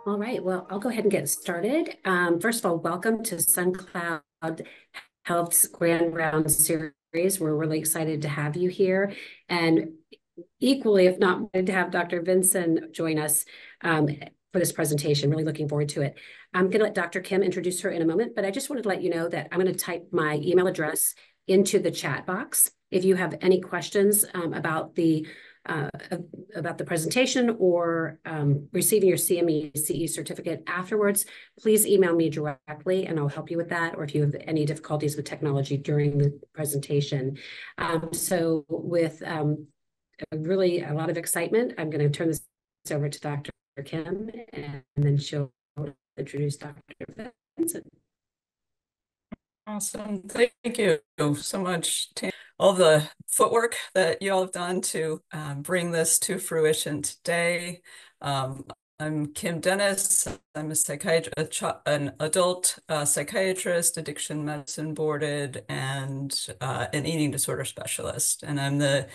All right, well, I'll go ahead and get started. First of all, welcome to SunCloud Health's Grand Round Series. We're really excited to have you here. And equally, if not, wanted to have Dr. Vinson join us for this presentation. Really looking forward to it. I'm going to let Dr. Kim introduce her in a moment, but I just wanted to let you know that I'm going to type my email address into the chat box. If you have any questions uh, about the presentation or receiving your CME CE certificate afterwards, please email me directly and I'll help you with that. Or if you have any difficulties with technology during the presentation. So with really a lot of excitement, I'm going to turn this over to Dr. Kim and then she'll introduce Dr. Vinson. Awesome. Thank you so much, Tam. All the footwork that you all have done to bring this to fruition today. I'm Kim Dennis. I'm a psychiatrist, an adult psychiatrist, addiction medicine boarded, and an eating disorder specialist. And I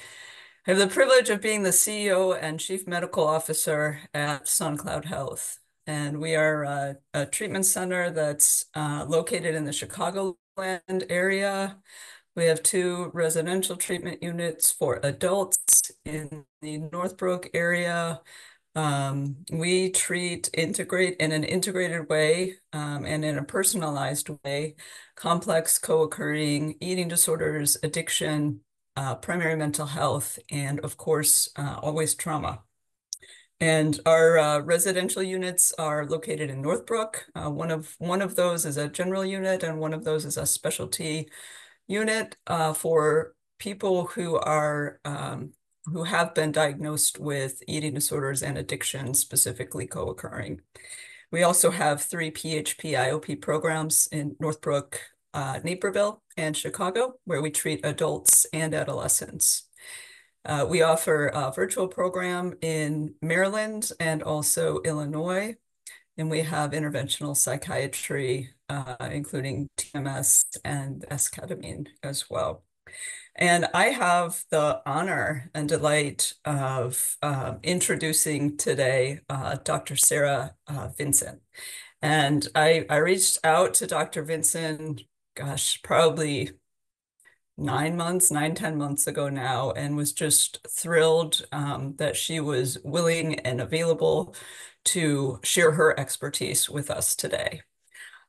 have the privilege of being the CEO and Chief Medical Officer at SunCloud Health. And we are a treatment center that's located in the Chicagoland area. We have 2 residential treatment units for adults in the Northbrook area. We integrate in an integrated way and in a personalized way, complex co-occurring eating disorders, addiction, primary mental health, and of course, always trauma. And our residential units are located in Northbrook. One of those is a general unit, and one of those is a specialty unit for people who have been diagnosed with eating disorders and addiction, specifically co-occurring. We also have 3 PHP IOP programs in Northbrook, Naperville, and Chicago, where we treat adults and adolescents. We offer a virtual program in Maryland and also Illinois, and we have interventional psychiatry, including TMS and esketamine as well. And I have the honor and delight of introducing today Dr. Sarah Vinson. And I reached out to Dr. Vinson, gosh, probably 10 months ago now, and was just thrilled that she was willing and available to share her expertise with us today.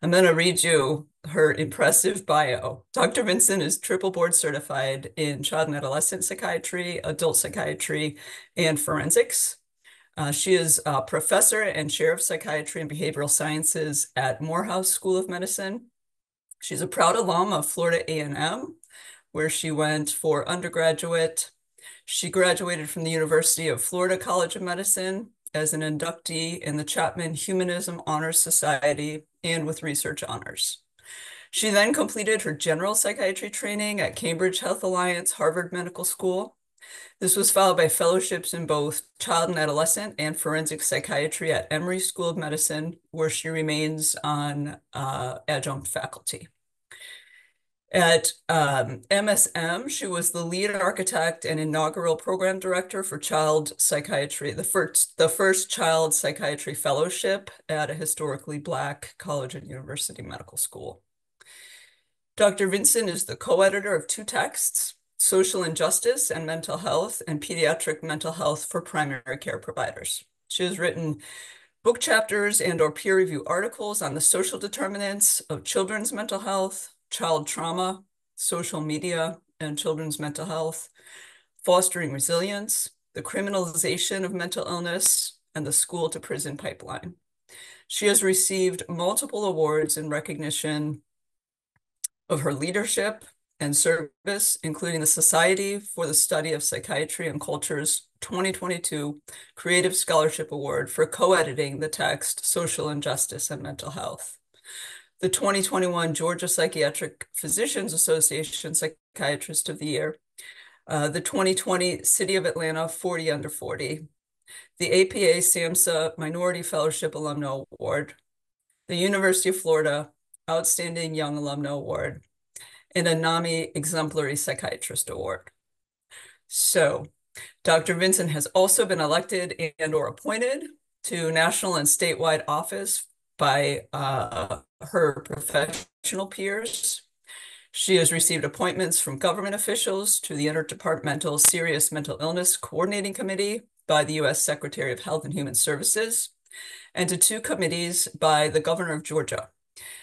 I'm going to read you her impressive bio. Dr. Vinson is triple board certified in child and adolescent psychiatry, adult psychiatry, and forensics. She is a professor and chair of psychiatry and behavioral sciences at Morehouse School of Medicine. She's a proud alum of Florida A&M, where she went for undergraduate. She graduated from the University of Florida College of Medicine as an inductee in the Chapman Humanism Honors Society and with research honors. She then completed her general psychiatry training at Cambridge Health Alliance, Harvard Medical School. This was followed by fellowships in both child and adolescent and forensic psychiatry at Emory School of Medicine, where she remains on adjunct faculty. At MSM, she was the lead architect and inaugural program director for child psychiatry, the first child psychiatry fellowship at a historically Black college and university medical school. Dr. Vinson is the co-editor of 2 texts, Social Injustice and Mental Health and Pediatric Mental Health for Primary Care Providers. She has written book chapters and/or peer review articles on the social determinants of children's mental health, child trauma, social media, and children's mental health, fostering resilience, the criminalization of mental illness, and the school to prison pipeline. She has received multiple awards in recognition of her leadership and service, including the Society for the Study of Psychiatry and Culture's 2022 Creative Scholarship Award for co-editing the text Social Injustice and Mental Health, the 2021 Georgia Psychiatric Physicians Association Psychiatrist of the Year, the 2020 City of Atlanta 40 Under 40, the APA SAMHSA Minority Fellowship Alumna Award, the University of Florida Outstanding Young Alumna Award, and a NAMI Exemplary Psychiatrist Award. So, Dr. Vinson has also been elected and/or appointed to national and statewide office by her professional peers. She has received appointments from government officials to the Interdepartmental Serious Mental Illness Coordinating Committee by the U.S. Secretary of Health and Human Services, and to 2 committees by the Governor of Georgia.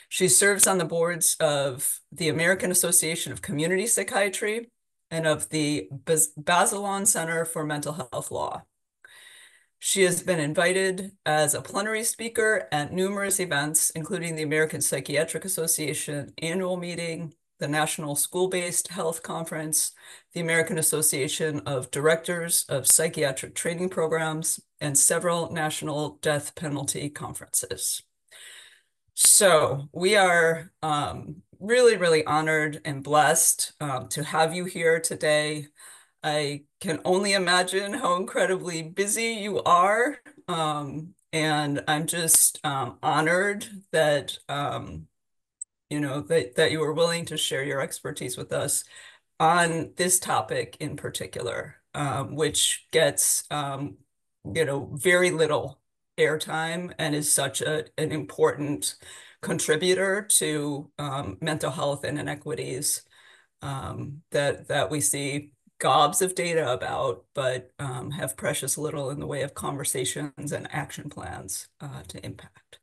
She serves on the boards of the American Association of Community Psychiatry and of the Bazelon Center for Mental Health Law. She has been invited as a plenary speaker at numerous events, including the American Psychiatric Association annual meeting, the National School-Based Health Conference, the American Association of Directors of Psychiatric Training Programs, and several national death penalty conferences. So we are really, really honored and blessed to have you here today. I can only imagine how incredibly busy you are. And I'm just honored that that you were willing to share your expertise with us on this topic in particular, which gets very little airtime and is such an important contributor to mental health and inequities that we see gobs of data about, but have precious little in the way of conversations and action plans to impact.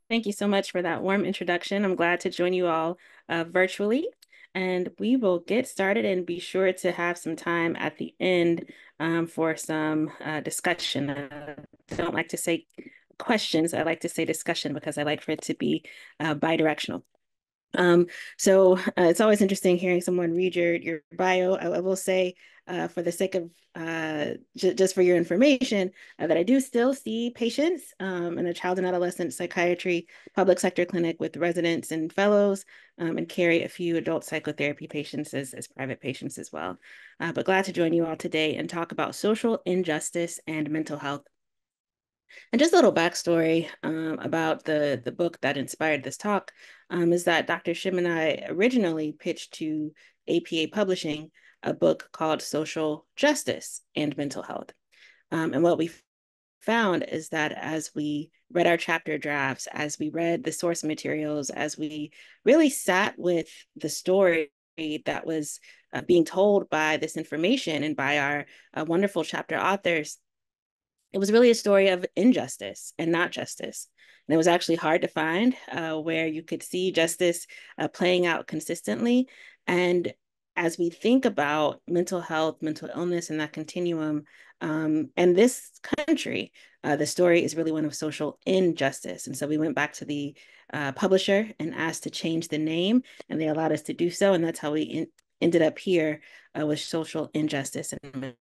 Thank you so much for that warm introduction. I'm glad to join you all virtually, and we will get started and be sure to have some time at the end for some discussion. I don't like to say questions. I like to say discussion because I like for it to be bidirectional. So it's always interesting hearing someone read your bio. I will say, for the sake of just for your information, that I do still see patients in a child and adolescent psychiatry public sector clinic with residents and fellows, and carry a few adult psychotherapy patients as private patients as well. But glad to join you all today and talk about social injustice and mental health. And just a little backstory about the book that inspired this talk is that Dr. Shim and I originally pitched to APA Publishing a book called Social Justice and Mental Health. And what we found is that as we read our chapter drafts, as we read the source materials, as we really sat with the story that was being told by this information and by our wonderful chapter authors, it was really a story of injustice and not justice. And it was actually hard to find where you could see justice playing out consistently. And as we think about mental health, mental illness, and that continuum, and this country, the story is really one of social injustice. And so we went back to the publisher and asked to change the name, and they allowed us to do so. And that's how we ended up here with social injustice and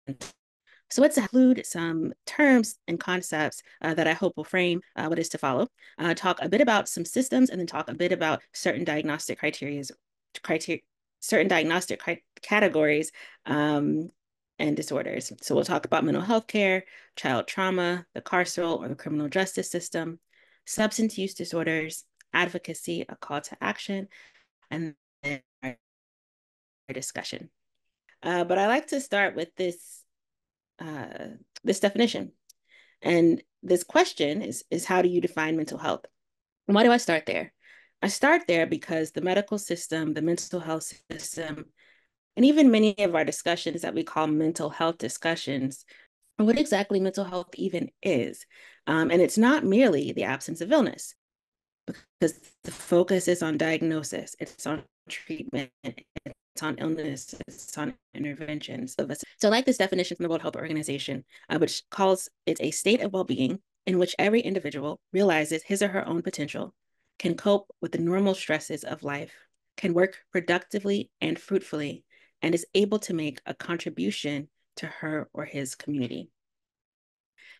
so let's include some terms and concepts that I hope will frame what is to follow. Talk a bit about some systems, and then talk a bit about certain diagnostic certain diagnostic categories and disorders. So we'll talk about mental health care, child trauma, the carceral or the criminal justice system, substance use disorders, advocacy, a call to action, and then our discussion. But I like to start with this definition. And this question is how do you define mental health? And why do I start there? I start there because the medical system, the mental health system, and even many of our discussions that we call mental health discussions, what exactly mental health even is. And it's not merely the absence of illness, because the focus is on diagnosis, it's on treatment, it's on illness, it's on interventions. So I like this definition from the World Health Organization, which calls it a state of well-being in which every individual realizes his or her own potential, can cope with the normal stresses of life, can work productively and fruitfully, and is able to make a contribution to her or his community.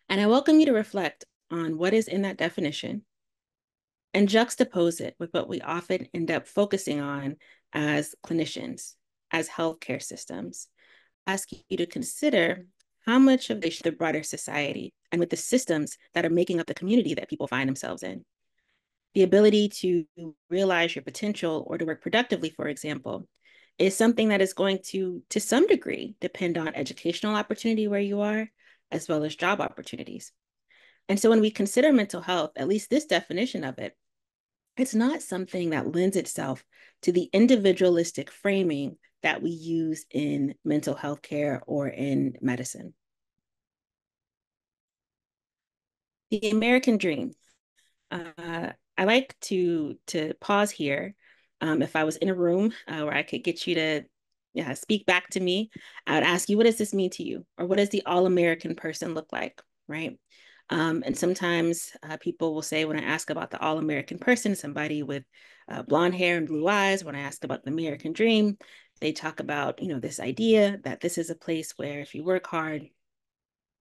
And I welcome you to reflect on what is in that definition and juxtapose it with what we often end up focusing on as clinicians, as healthcare systems. Ask you to consider how much of the broader society and with the systems that are making up the community that people find themselves in. The ability to realize your potential or to work productively, for example, is something that is going to some degree, depend on educational opportunity where you are, as well as job opportunities. And so when we consider mental health, at least this definition of it, it's not something that lends itself to the individualistic framing that we use in mental health care or in medicine. The American dream. I like to pause here. If I was in a room where I could get you to speak back to me, I would ask you, what does this mean to you? Or what does the all-American person look like, right? And sometimes people will say, when I ask about the all-American person, somebody with blonde hair and blue eyes, when I ask about the American dream, they talk about, this idea that this is a place where if you work hard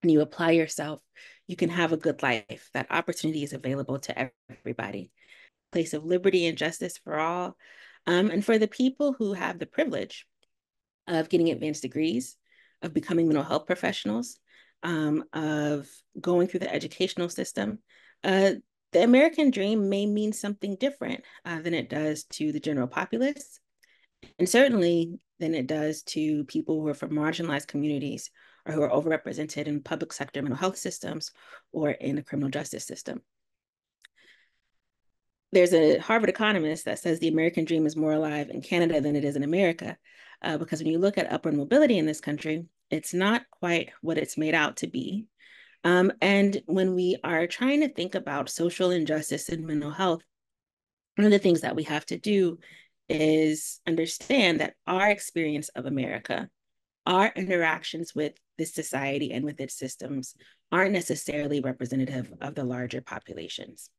and you apply yourself, you can have a good life. That opportunity is available to everybody. Place of liberty and justice for all. And for the people who have the privilege of getting advanced degrees, of becoming mental health professionals, of going through the educational system, the American dream may mean something different than it does to the general populace, and certainly than it does to people who are from marginalized communities or who are overrepresented in public sector mental health systems or in the criminal justice system. There's a Harvard economist that says the American dream is more alive in Canada than it is in America, because when you look at upward mobility in this country, it's not quite what it's made out to be. And when we are trying to think about social injustice and mental health, one of the things that we have to do is understand that our experience of America, our interactions with this society and with its systems aren't necessarily representative of the larger populations.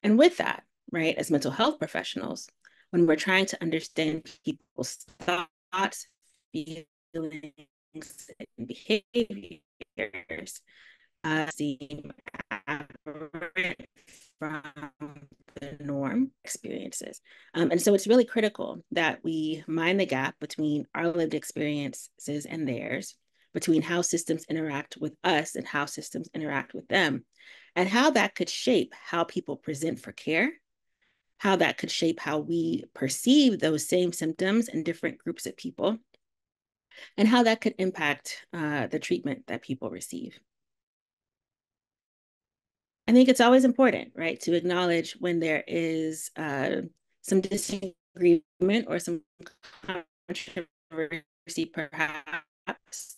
And with that, right, as mental health professionals, when we're trying to understand people's thoughts, feelings, and behaviors, seem aberrant from the norm experiences. And so it's really critical that we mind the gap between our lived experiences and theirs, between how systems interact with us and how systems interact with them, and how that could shape how people present for care, how that could shape how we perceive those same symptoms in different groups of people, and how that could impact the treatment that people receive. I think it's always important, right, to acknowledge when there is some disagreement or some controversy, perhaps,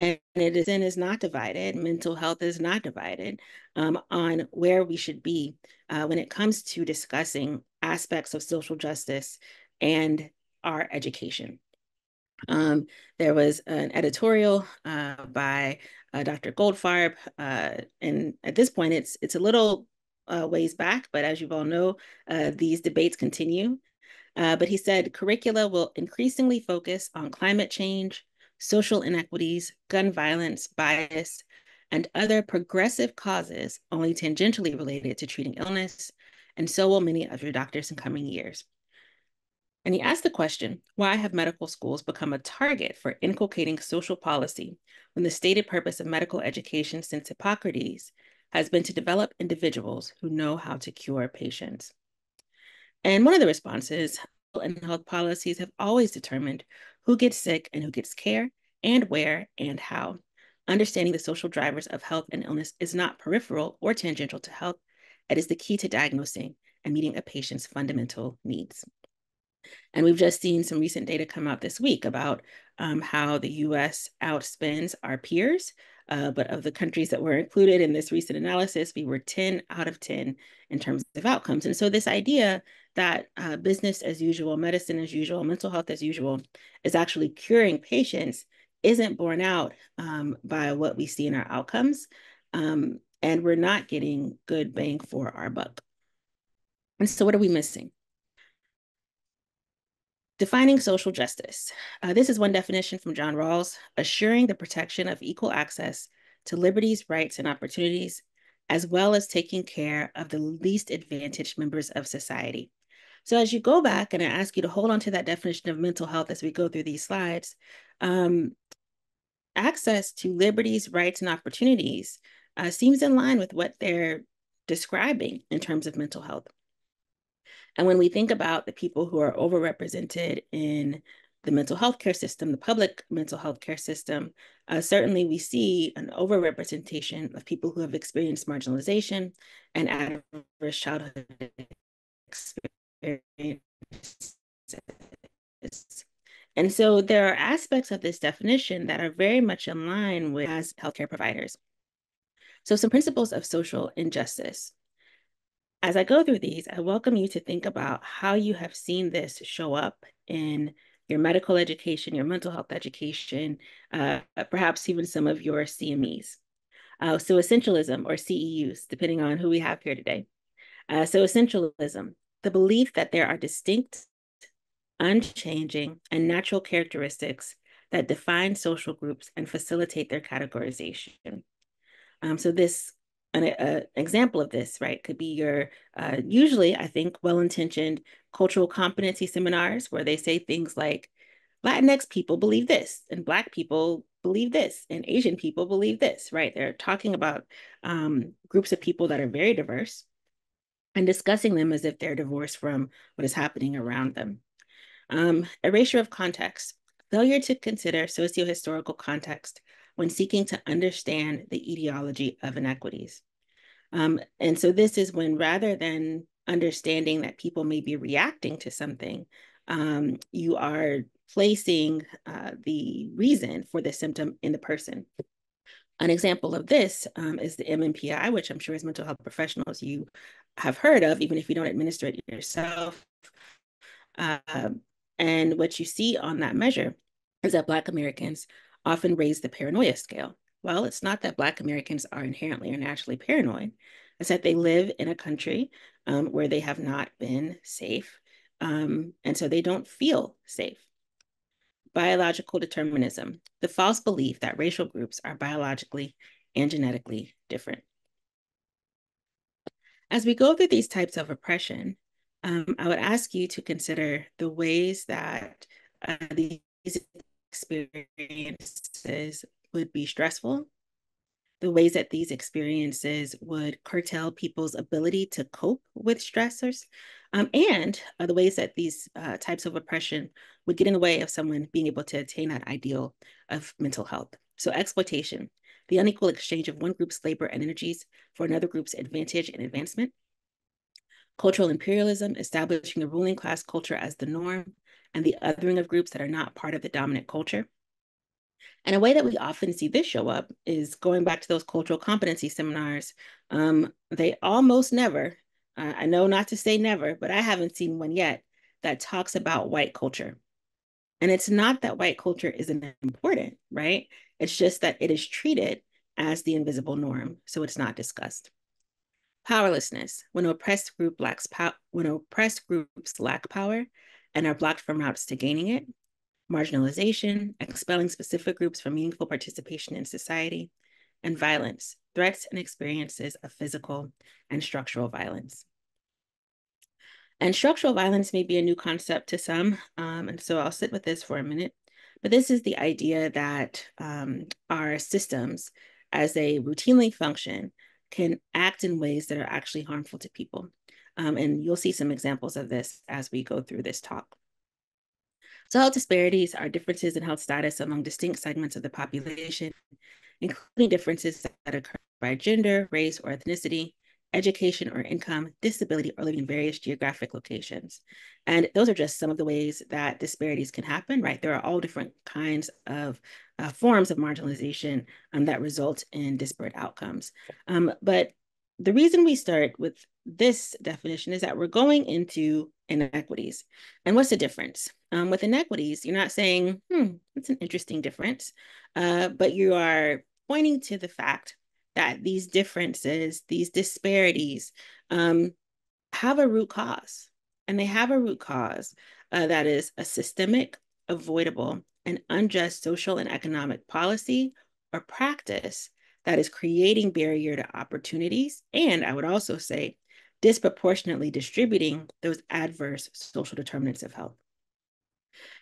and medicine is not divided, mental health is not divided on where we should be when it comes to discussing aspects of social justice and our education. There was an editorial by Dr. Goldfarb, and at this point, it's a little ways back, but as you all know, these debates continue. But he said curricula will increasingly focus on climate change, social inequities, gun violence, bias, and other progressive causes only tangentially related to treating illness, and so will many of your doctors in coming years. And he asked the question, why have medical schools become a target for inculcating social policy when the stated purpose of medical education since Hippocrates has been to develop individuals who know how to cure patients? And one of the responses, and health policies have always determined who gets sick and who gets care, and where and how. Understanding the social drivers of health and illness is not peripheral or tangential to health. It is the key to diagnosing and meeting a patient's fundamental needs. And we've just seen some recent data come out this week about how the US outspends our peers. But of the countries that were included in this recent analysis, we were 10 out of 10 in terms of outcomes. And so this idea that business as usual, medicine as usual, mental health as usual is actually curing patients isn't borne out by what we see in our outcomes. And we're not getting good bang for our buck. And so what are we missing? Defining social justice. This is one definition from John Rawls: assuring the protection of equal access to liberties, rights, and opportunities, as well as taking care of the least advantaged members of society. So as you go back, and I ask you to hold on to that definition of mental health as we go through these slides, access to liberties, rights, and opportunities seems in line with what they're describing in terms of mental health. And when we think about the people who are overrepresented in the mental health care system, the public mental health care system, certainly we see an overrepresentation of people who have experienced marginalization and adverse childhood experiences. And so there are aspects of this definition that are very much in line with as healthcare providers. So some principles of social injustice. As I go through these, I welcome you to think about how you have seen this show up in your medical education, your mental health education, perhaps even some of your CMEs. So essentialism or CEUs, depending on who we have here today. So essentialism, the belief that there are distinct, unchanging, and natural characteristics that define social groups and facilitate their categorization. So this, an example of this, right, could be your, usually, I think, well-intentioned cultural competency seminars where they say things like, Latinx people believe this, and Black people believe this, and Asian people believe this, right? They're talking about groups of people that are very diverse and discussing them as if they're divorced from what is happening around them. Erasure of context, failure to consider socio-historical context when seeking to understand the etiology of inequities. And so this is when rather than understanding that people may be reacting to something, you are placing the reason for the symptom in the person. An example of this is the MMPI, which I'm sure as mental health professionals you have heard of, even if you don't administer it yourself. And what you see on that measure is that Black Americans often raise the paranoia scale. Well, it's not that Black Americans are inherently or naturally paranoid. It's that they live in a country where they have not been safe. And so they don't feel safe. Biological determinism, the false belief that racial groups are biologically and genetically different. As we go through these types of oppression, I would ask you to consider the ways that these experiences would be stressful, the ways that these experiences would curtail people's ability to cope with stressors, and the ways that these types of oppression would get in the way of someone being able to attain that ideal of mental health. So exploitation, the unequal exchange of one group's labor and energies for another group's advantage and advancement. Cultural imperialism, establishing the ruling class culture as the norm and the othering of groups that are not part of the dominant culture. And a way that we often see this show up is going back to those cultural competency seminars. They almost never, I know not to say never, but I haven't seen one yet that talks about white culture. And it's not that white culture isn't important, right? It's just that it is treated as the invisible norm, so it's not discussed. Powerlessness, when oppressed groups lack power and are blocked from routes to gaining it. Marginalization, expelling specific groups from meaningful participation in society. And violence, threats and experiences of physical and structural violence. And structural violence may be a new concept to some, and so I'll sit with this for a minute. But this is the idea that our systems, as they routinely function, can act in ways that are actually harmful to people. And you'll see some examples of this as we go through this talk. So health disparities are differences in health status among distinct segments of the population, including differences that occur by gender, race, or ethnicity, education or income, disability, or living in various geographic locations. And those are just some of the ways that disparities can happen, right? There are all different kinds of forms of marginalization that result in disparate outcomes. But the reason we start with this definition is that we're going into inequities. And what's the difference? With inequities, you're not saying, that's an interesting difference, but you are pointing to the fact that these differences, these disparities, have a root cause. And they have a root cause that is a systemic, avoidable, and unjust social and economic policy or practice that is creating barrier to opportunities. And I would also say, disproportionately distributing those adverse social determinants of health.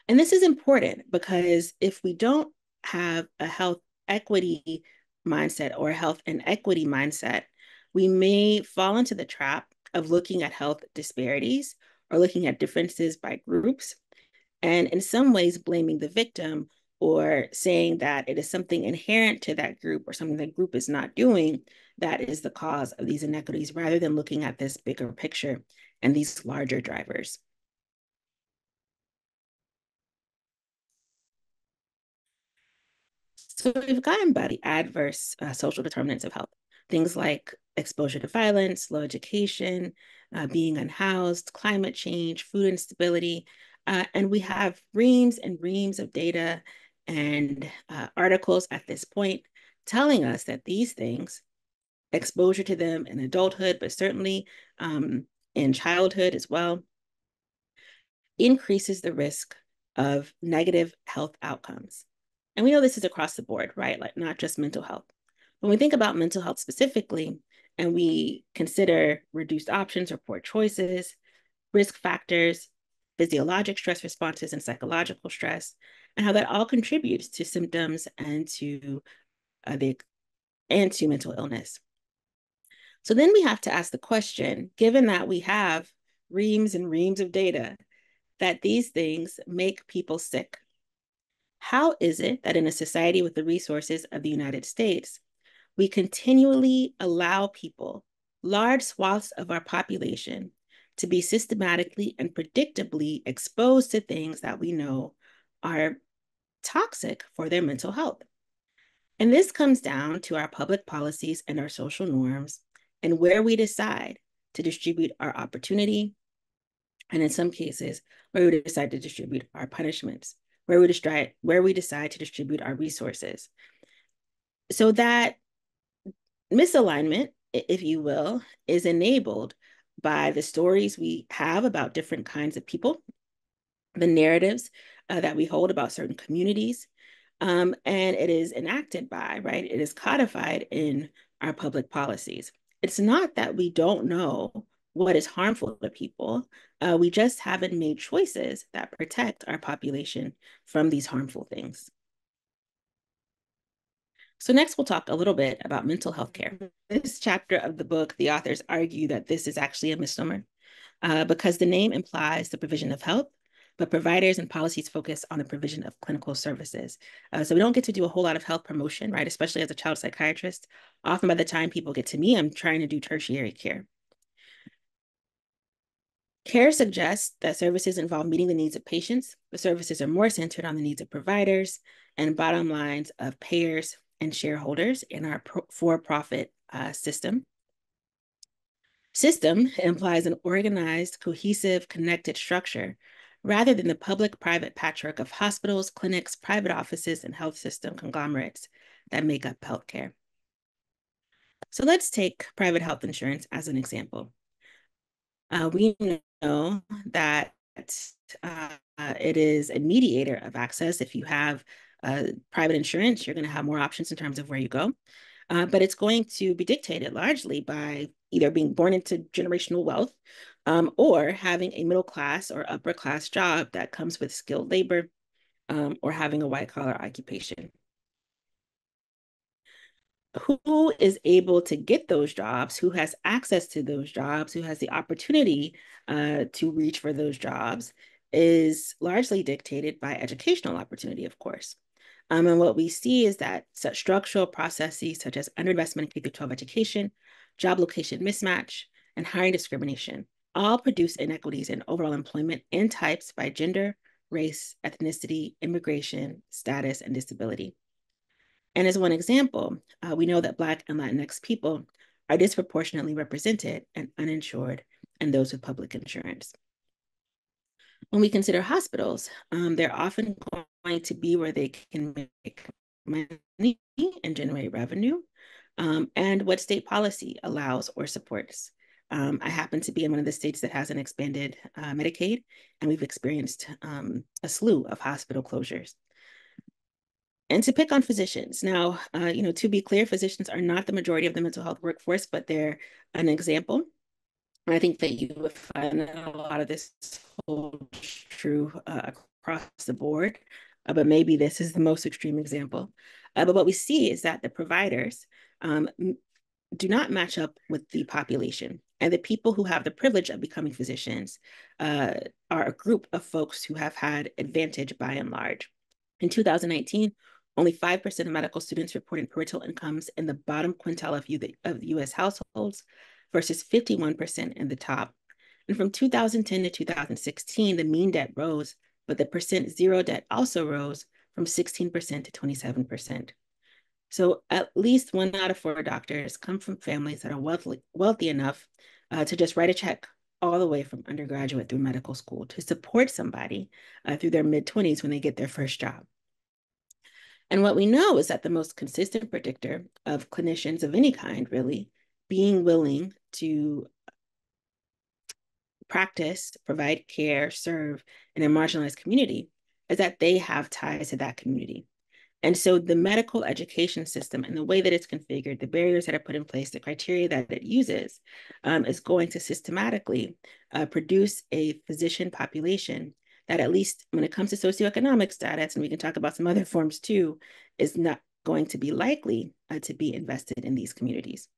And this is important because if we don't have a health equity mindset or a health and equity mindset, we may fall into the trap of looking at health disparities or looking at differences by groups and in some ways blaming the victim or saying that it is something inherent to that group or something that group is not doing that is the cause of these inequities, rather than looking at this bigger picture and these larger drivers. So we've gotten about the adverse social determinants of health, things like exposure to violence, low education, being unhoused, climate change, food instability. And we have reams and reams of data and articles at this point telling us that these things, exposure to them in adulthood, but certainly in childhood as well, increases the risk of negative health outcomes. And we know this is across the board, right? Like not just mental health. When we think about mental health specifically, and we consider reduced options or poor choices, risk factors, physiologic stress responses, and psychological stress, and how that all contributes to symptoms and to mental illness. So then we have to ask the question, given that we have reams and reams of data that these things make people sick, how is it that in a society with the resources of the United States, we continually allow people, large swaths of our population, to be systematically and predictably exposed to things that we know are toxic for their mental health? And this comes down to our public policies and our social norms and where we decide to distribute our opportunity, and in some cases, where we decide to distribute our punishments, where we decide to distribute our resources. So that misalignment, if you will, is enabled by the stories we have about different kinds of people, the narratives that we hold about certain communities, and it is enacted by, right? It is codified in our public policies. It's not that we don't know what is harmful to people. We just haven't made choices that protect our population from these harmful things. So next, we'll talk a little bit about mental health care. This chapter of the book, the authors argue that this is actually a misnomer because the name implies the provision of health, but providers and policies focus on the provision of clinical services. So we don't get to do a whole lot of health promotion, right? Especially as a child psychiatrist. Often by the time people get to me, I'm trying to do tertiary care. Care suggests that services involve meeting the needs of patients. The services are more centered on the needs of providers and bottom lines of payers and shareholders in our for-profit system. System implies an organized, cohesive, connected structure rather than the public-private patchwork of hospitals, clinics, private offices, and health system conglomerates that make up healthcare. So let's take private health insurance as an example. We know that it is a mediator of access. If you have private insurance, you're going to have more options in terms of where you go. But it's going to be dictated largely by either being born into generational wealth or having a middle class or upper class job that comes with skilled labor or having a white collar occupation. Who is able to get those jobs, who has access to those jobs, who has the opportunity to reach for those jobs is largely dictated by educational opportunity, of course. And what we see is that such structural processes such as underinvestment in K-12 education, job location mismatch, and hiring discrimination all produce inequities in overall employment in types by gender, race, ethnicity, immigration, status, and disability. And as one example, we know that Black and Latinx people are disproportionately represented and uninsured and those with public insurance. When we consider hospitals, they're often going to be where they can make money and generate revenue, and what state policy allows or supports. I happen to be in one of the states that has an expanded Medicaid, and we've experienced a slew of hospital closures. And to pick on physicians. Now, to be clear, physicians are not the majority of the mental health workforce, but they're an example. And I think that you would find that a lot of this holds true across the board, but maybe this is the most extreme example. But what we see is that the providers do not match up with the population. And the people who have the privilege of becoming physicians are a group of folks who have had advantage by and large. In 2019, only 5% of medical students reported parental incomes in the bottom quintile of US households versus 51% in the top. And from 2010 to 2016, the mean debt rose, but the percent zero debt also rose from 16% to 27%. So at least 1 out of 4 doctors come from families that are wealthy enough to just write a check all the way from undergraduate through medical school to support somebody through their mid-20s when they get their first job. And what we know is that the most consistent predictor of clinicians of any kind, really, being willing to practice, provide care, serve in a marginalized community is that they have ties to that community. And so the medical education system and the way that it's configured, the barriers that are put in place, the criteria that it uses is going to systematically produce a physician population that, at least when it comes to socioeconomic status, and we can talk about some other forms too, is not going to be likely to be invested in these communities.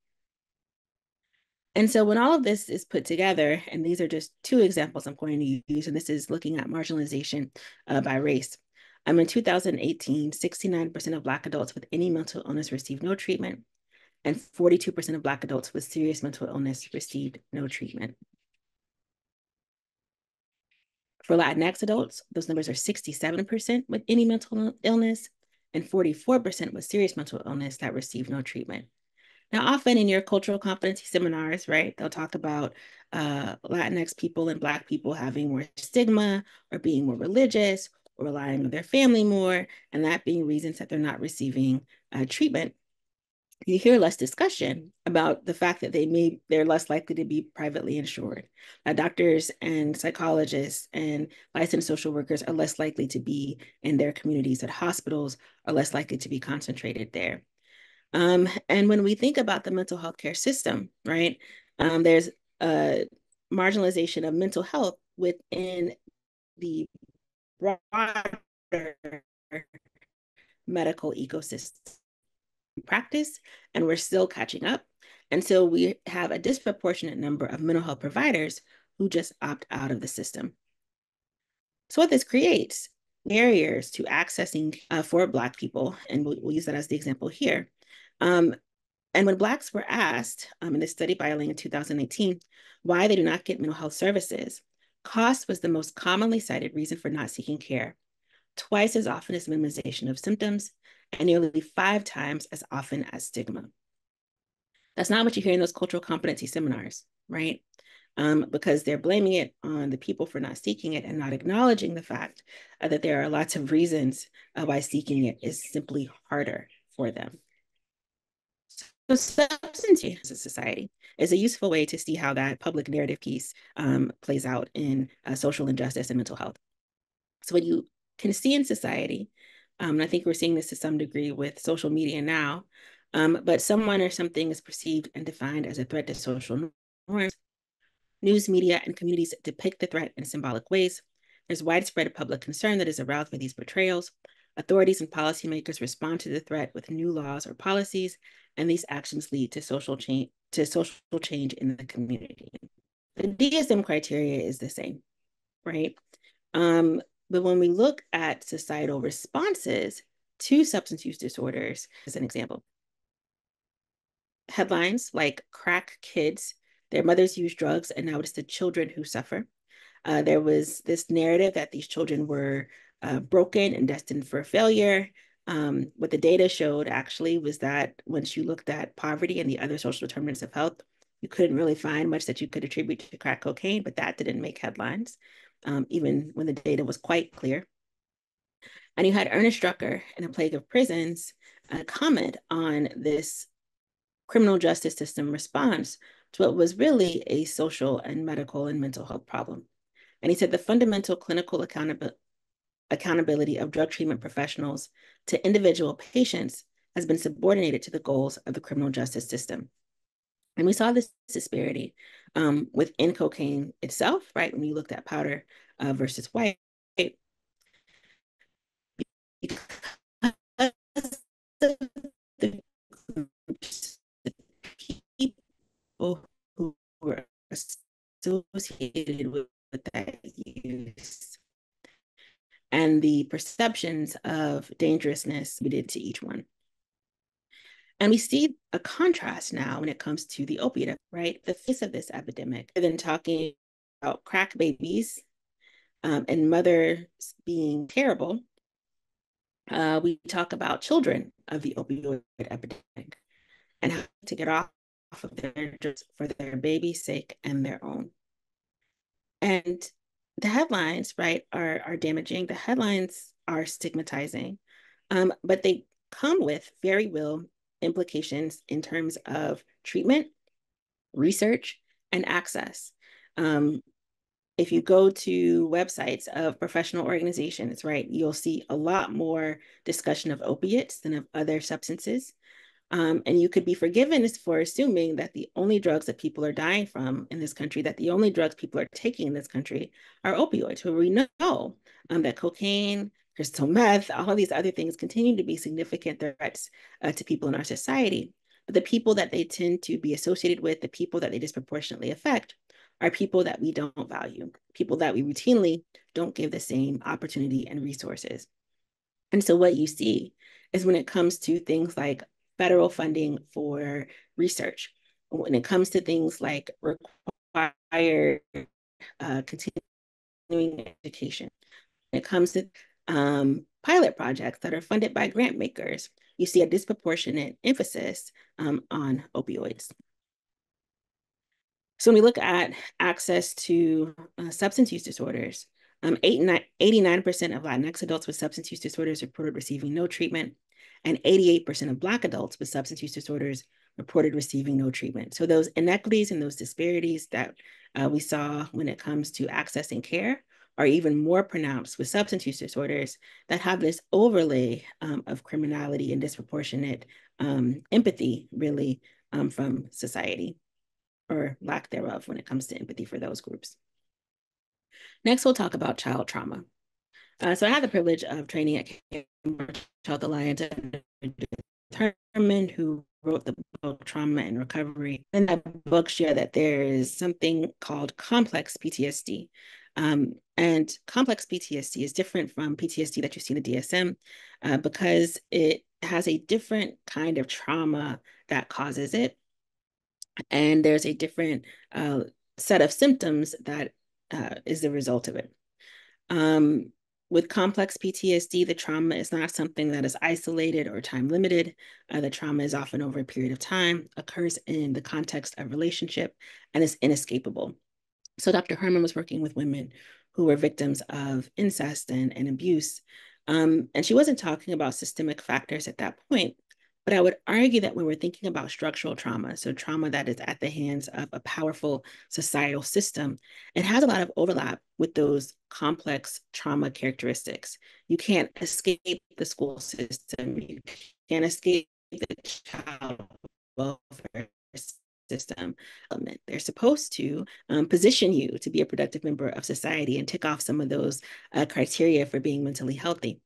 And so when all of this is put together, and these are just 2 examples I'm going to use, and this is looking at marginalization by race. In 2018, 69% of Black adults with any mental illness received no treatment, and 42% of Black adults with serious mental illness received no treatment. For Latinx adults, those numbers are 67% with any mental illness and 44% with serious mental illness that received no treatment. Now, often in your cultural competency seminars, right, they'll talk about Latinx people and Black people having more stigma or being more religious or relying on their family more, and that being reasons that they're not receiving treatment. You hear less discussion about the fact that they're less likely to be privately insured. Doctors and psychologists and licensed social workers are less likely to be in their communities, that hospitals are less likely to be concentrated there. And when we think about the mental health care system, right, there's a marginalization of mental health within the broader medical ecosystem practice, and we're still catching up. And so we have a disproportionate number of mental health providers who just opt out of the system. So what this creates barriers to accessing for Black people, and we'll use that as the example here. And when Blacks were asked in this study by Ling in 2018 why they do not get mental health services, cost was the most commonly cited reason for not seeking care, twice as often as minimization of symptoms, and nearly 5 times as often as stigma. That's not what you hear in those cultural competency seminars, right? Because they're blaming it on the people for not seeking it and not acknowledging the fact that there are lots of reasons why seeking it is simply harder for them. So substance use as a society is a useful way to see how that public narrative piece plays out in social injustice and mental health. So what you can see in society, and I think we're seeing this to some degree with social media now, but someone or something is perceived and defined as a threat to social norms. News media and communities depict the threat in symbolic ways. There's widespread public concern that is aroused by these portrayals. Authorities and policymakers respond to the threat with new laws or policies, and these actions lead to social change in the community. The DSM criteria is the same, right? But when we look at societal responses to substance use disorders, as an example, headlines like "crack kids, their mothers use drugs, and now it's the children who suffer." There was this narrative that these children were broken and destined for failure. What the data showed actually was that once you looked at poverty and the other social determinants of health, you couldn't really find much that you could attribute to crack cocaine, but that didn't make headlines, even when the data was quite clear. And you had Ernest Drucker in A Plague of Prisons comment on this criminal justice system response to what was really a social and medical and mental health problem. And he said the fundamental clinical accountability of drug treatment professionals to individual patients has been subordinated to the goals of the criminal justice system. And we saw this disparity within cocaine itself, right? When you looked at powder versus white, because the associated with that use and the perceptions of dangerousness attributed to each one. And we see a contrast now when it comes to the opiate, right? The face of this epidemic, rather than talking about crack babies and mothers being terrible, we talk about children of the opioid epidemic and how to get off of their drugs for their baby's sake and their own. And the headlines, right, are damaging. The headlines are stigmatizing, but they come with very real implications in terms of treatment, research, and access. If you go to websites of professional organizations, right, you'll see a lot more discussion of opiates than of other substances. And you could be forgiven for assuming that the only drugs that people are dying from in this country, that the only drugs people are taking in this country are opioids. Where we know that cocaine, crystal meth, all of these other things continue to be significant threats to people in our society. But the people that they tend to be associated with, the people that they disproportionately affect, are people that we don't value, people that we routinely don't give the same opportunity and resources. And so what you see is when it comes to things like federal funding for research, when it comes to things like required continuing education, when it comes to pilot projects that are funded by grant makers, you see a disproportionate emphasis on opioids. So when we look at access to substance use disorders, 89% of Latinx adults with substance use disorders reported receiving no treatment, and 88% of Black adults with substance use disorders reported receiving no treatment. So those inequities and those disparities that we saw when it comes to accessing care are even more pronounced with substance use disorders that have this overlay of criminality and disproportionate empathy, really, from society, or lack thereof when it comes to empathy for those groups. Next, we'll talk about child trauma. So I had the privilege of training at Cambridge Health Alliance Determined, who wrote the book Trauma and Recovery. In that book, shared that there is something called complex PTSD. And complex PTSD is different from PTSD that you see in the DSM because it has a different kind of trauma that causes it. And there's a different set of symptoms that is the result of it. With complex PTSD, the trauma is not something that is isolated or time limited. The trauma is often over a period of time, occurs in the context of relationship, and is inescapable. So Dr. Herman was working with women who were victims of incest and abuse. And she wasn't talking about systemic factors at that point, but I would argue that when we're thinking about structural trauma, so trauma that is at the hands of a powerful societal system, it has a lot of overlap with those complex trauma characteristics. You can't escape the school system. You can't escape the child welfare system. They're supposed to position you to be a productive member of society and tick off some of those criteria for being mentally healthy.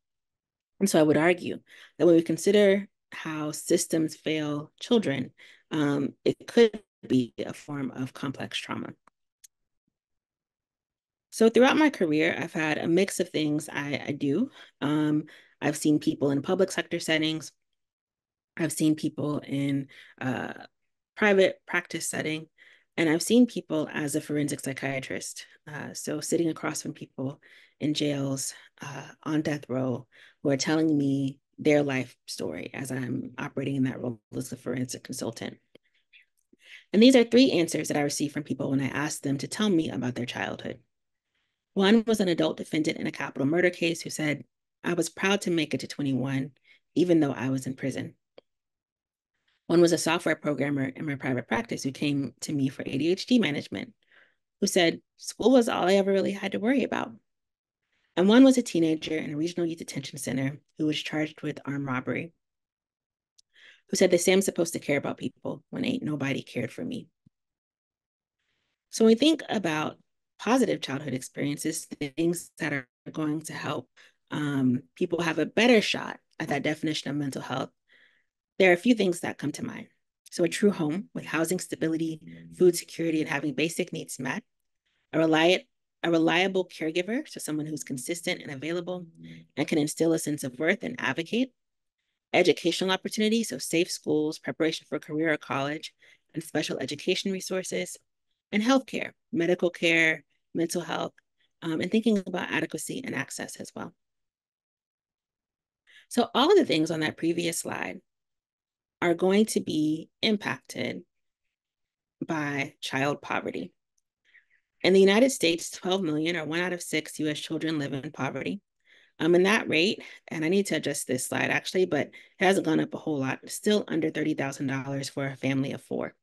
And so I would argue that when we consider how systems fail children, it could be a form of complex trauma. So throughout my career, I've had a mix of things I do. I've seen people in public sector settings. I've seen people in private practice setting, and I've seen people as a forensic psychiatrist. So sitting across from people in jails, on death row, who are telling me their life story as I'm operating in that role as a forensic consultant. And these are three answers that I received from people when I asked them to tell me about their childhood. One was an adult defendant in a capital murder case who said, "I was proud to make it to 21, even though I was in prison." One was a software programmer in my private practice who came to me for ADHD management, who said, "School was all I ever really had to worry about." And one was a teenager in a regional youth detention center who was charged with armed robbery, who said, "They say I'm supposed to care about people when ain't nobody cared for me." So when we think about positive childhood experiences, things that are going to help people have a better shot at that definition of mental health, there are a few things that come to mind. So a true home with housing stability, food security, and having basic needs met. a reliable caregiver, so someone who's consistent and available and can instill a sense of worth and advocate. Educational opportunities, so safe schools, preparation for career or college, and special education resources. And healthcare, medical care, mental health, and thinking about adequacy and access as well. So all of the things on that previous slide are going to be impacted by child poverty. In the United States, 12 million or 1 out of 6 US children live in poverty. And that rate, and I need to adjust this slide actually, but it hasn't gone up a whole lot, it's still under $30,000 for a family of 4.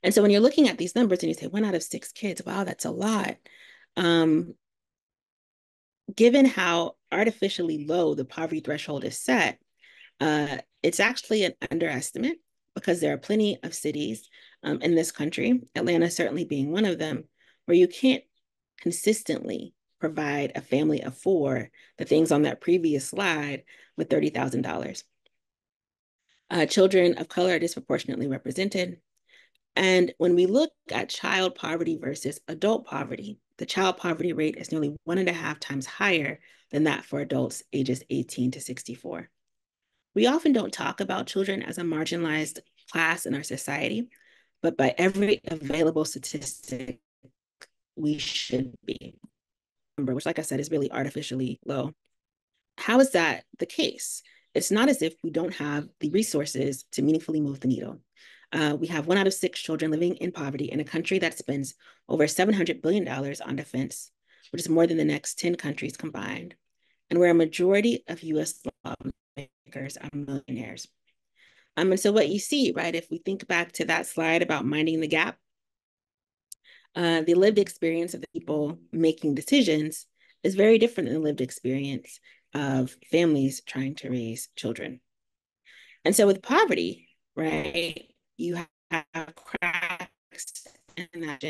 And so when you're looking at these numbers and you say 1 out of 6 kids, wow, that's a lot. Given how artificially low the poverty threshold is set, it's actually an underestimate because there are plenty of cities in this country, Atlanta certainly being one of them, where you can't consistently provide a family of 4, the things on that previous slide, with $30,000. Children of color are disproportionately represented. And when we look at child poverty versus adult poverty, the child poverty rate is nearly 1.5 times higher than that for adults ages 18 to 64. We often don't talk about children as a marginalized class in our society, but by every available statistic, we should be. Which, like I said, is really artificially low. How is that the case? It's not as if we don't have the resources to meaningfully move the needle. We have 1 out of 6 children living in poverty in a country that spends over $700 billion on defense, which is more than the next 10 countries combined, and where a majority of US lawmakers are millionaires. And so what you see, right, if we think back to that slide about minding the gap, the lived experience of the people making decisions is very different than the lived experience of families trying to raise children. And so with poverty, right, you have cracks in that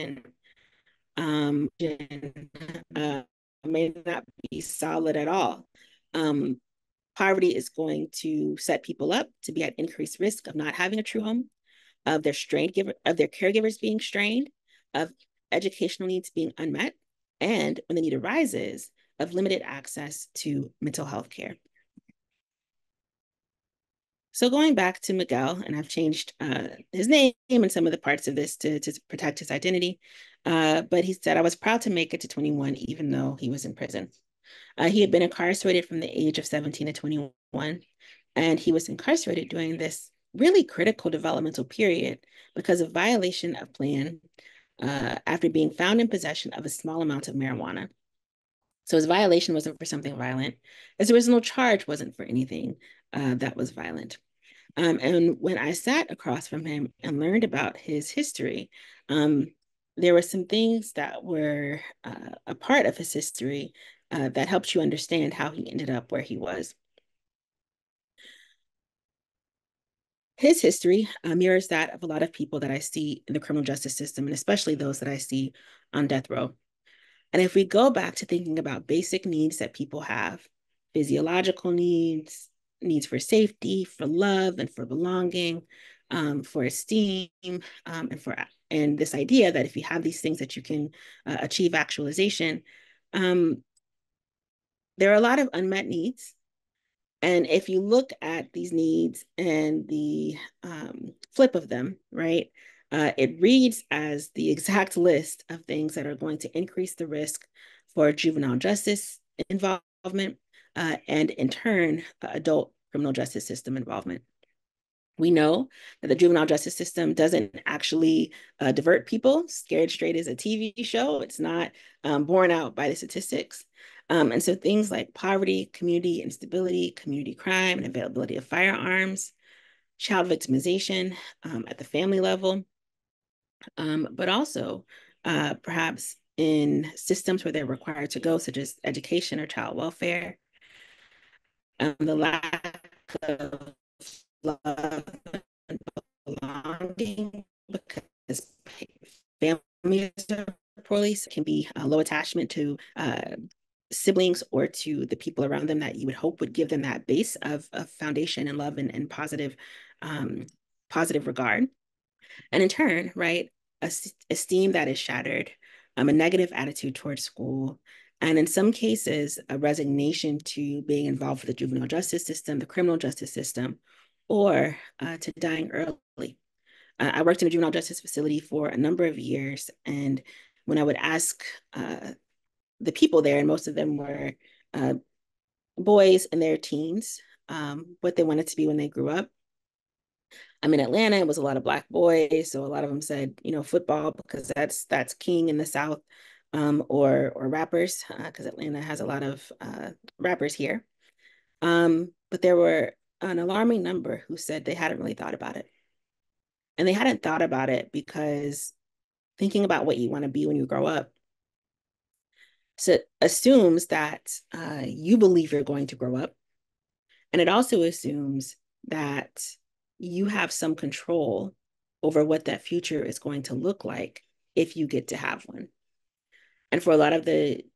may not be solid at all. Poverty is going to set people up to be at increased risk of not having a true home, of their caregivers being strained, of educational needs being unmet, and when the need arises, of limited access to mental health care. So going back to Miguel, and I've changed his name and some of the parts of this to protect his identity, but he said, I was proud to make it to 21, even though he was in prison. He had been incarcerated from the age of 17 to 21, and he was incarcerated during this really critical developmental period because of violation of plan after being found in possession of a small amount of marijuana. So his violation wasn't for something violent. His original charge wasn't for anything that was violent. And when I sat across from him and learned about his history, there were some things that were a part of his history that helped you understand how he ended up where he was. His history mirrors that of a lot of people that I see in the criminal justice system, and especially those that I see on death row. And if we go back to thinking about basic needs that people have, physiological needs, needs for safety, for love, and for belonging, for esteem, and this idea that if you have these things that you can achieve actualization, there are a lot of unmet needs. And if you look at these needs and the flip of them, right, it reads as the exact list of things that are going to increase the risk for juvenile justice involvement and in turn, adult criminal justice system involvement. We know that the juvenile justice system doesn't actually divert people. Scared Straight is a TV show. It's not borne out by the statistics. And so things like poverty, community instability, community crime, and availability of firearms, child victimization at the family level, but also perhaps in systems where they're required to go, such as education or child welfare, the lack of love and belonging because families are poorly, can be low attachment to siblings or to the people around them that you would hope would give them that base of foundation and love and positive regard. And in turn, right, esteem that is shattered a negative attitude towards school, and in some cases, a resignation to being involved with the juvenile justice system, the criminal justice system, or to dying early. I worked in a juvenile justice facility for a number of years, and when I would ask the people there, and most of them were boys in their teens, what they wanted to be when they grew up. I'm in Atlanta. It was a lot of Black boys, so a lot of them said, football because that's king in the South, or rappers because Atlanta has a lot of rappers here. But there were an alarming number who said they hadn't really thought about it, and they hadn't thought about it because thinking about what you want to be when you grow up so assumes that you believe you're going to grow up, and it also assumes that you have some control over what that future is going to look like if you get to have one. And for a lot of the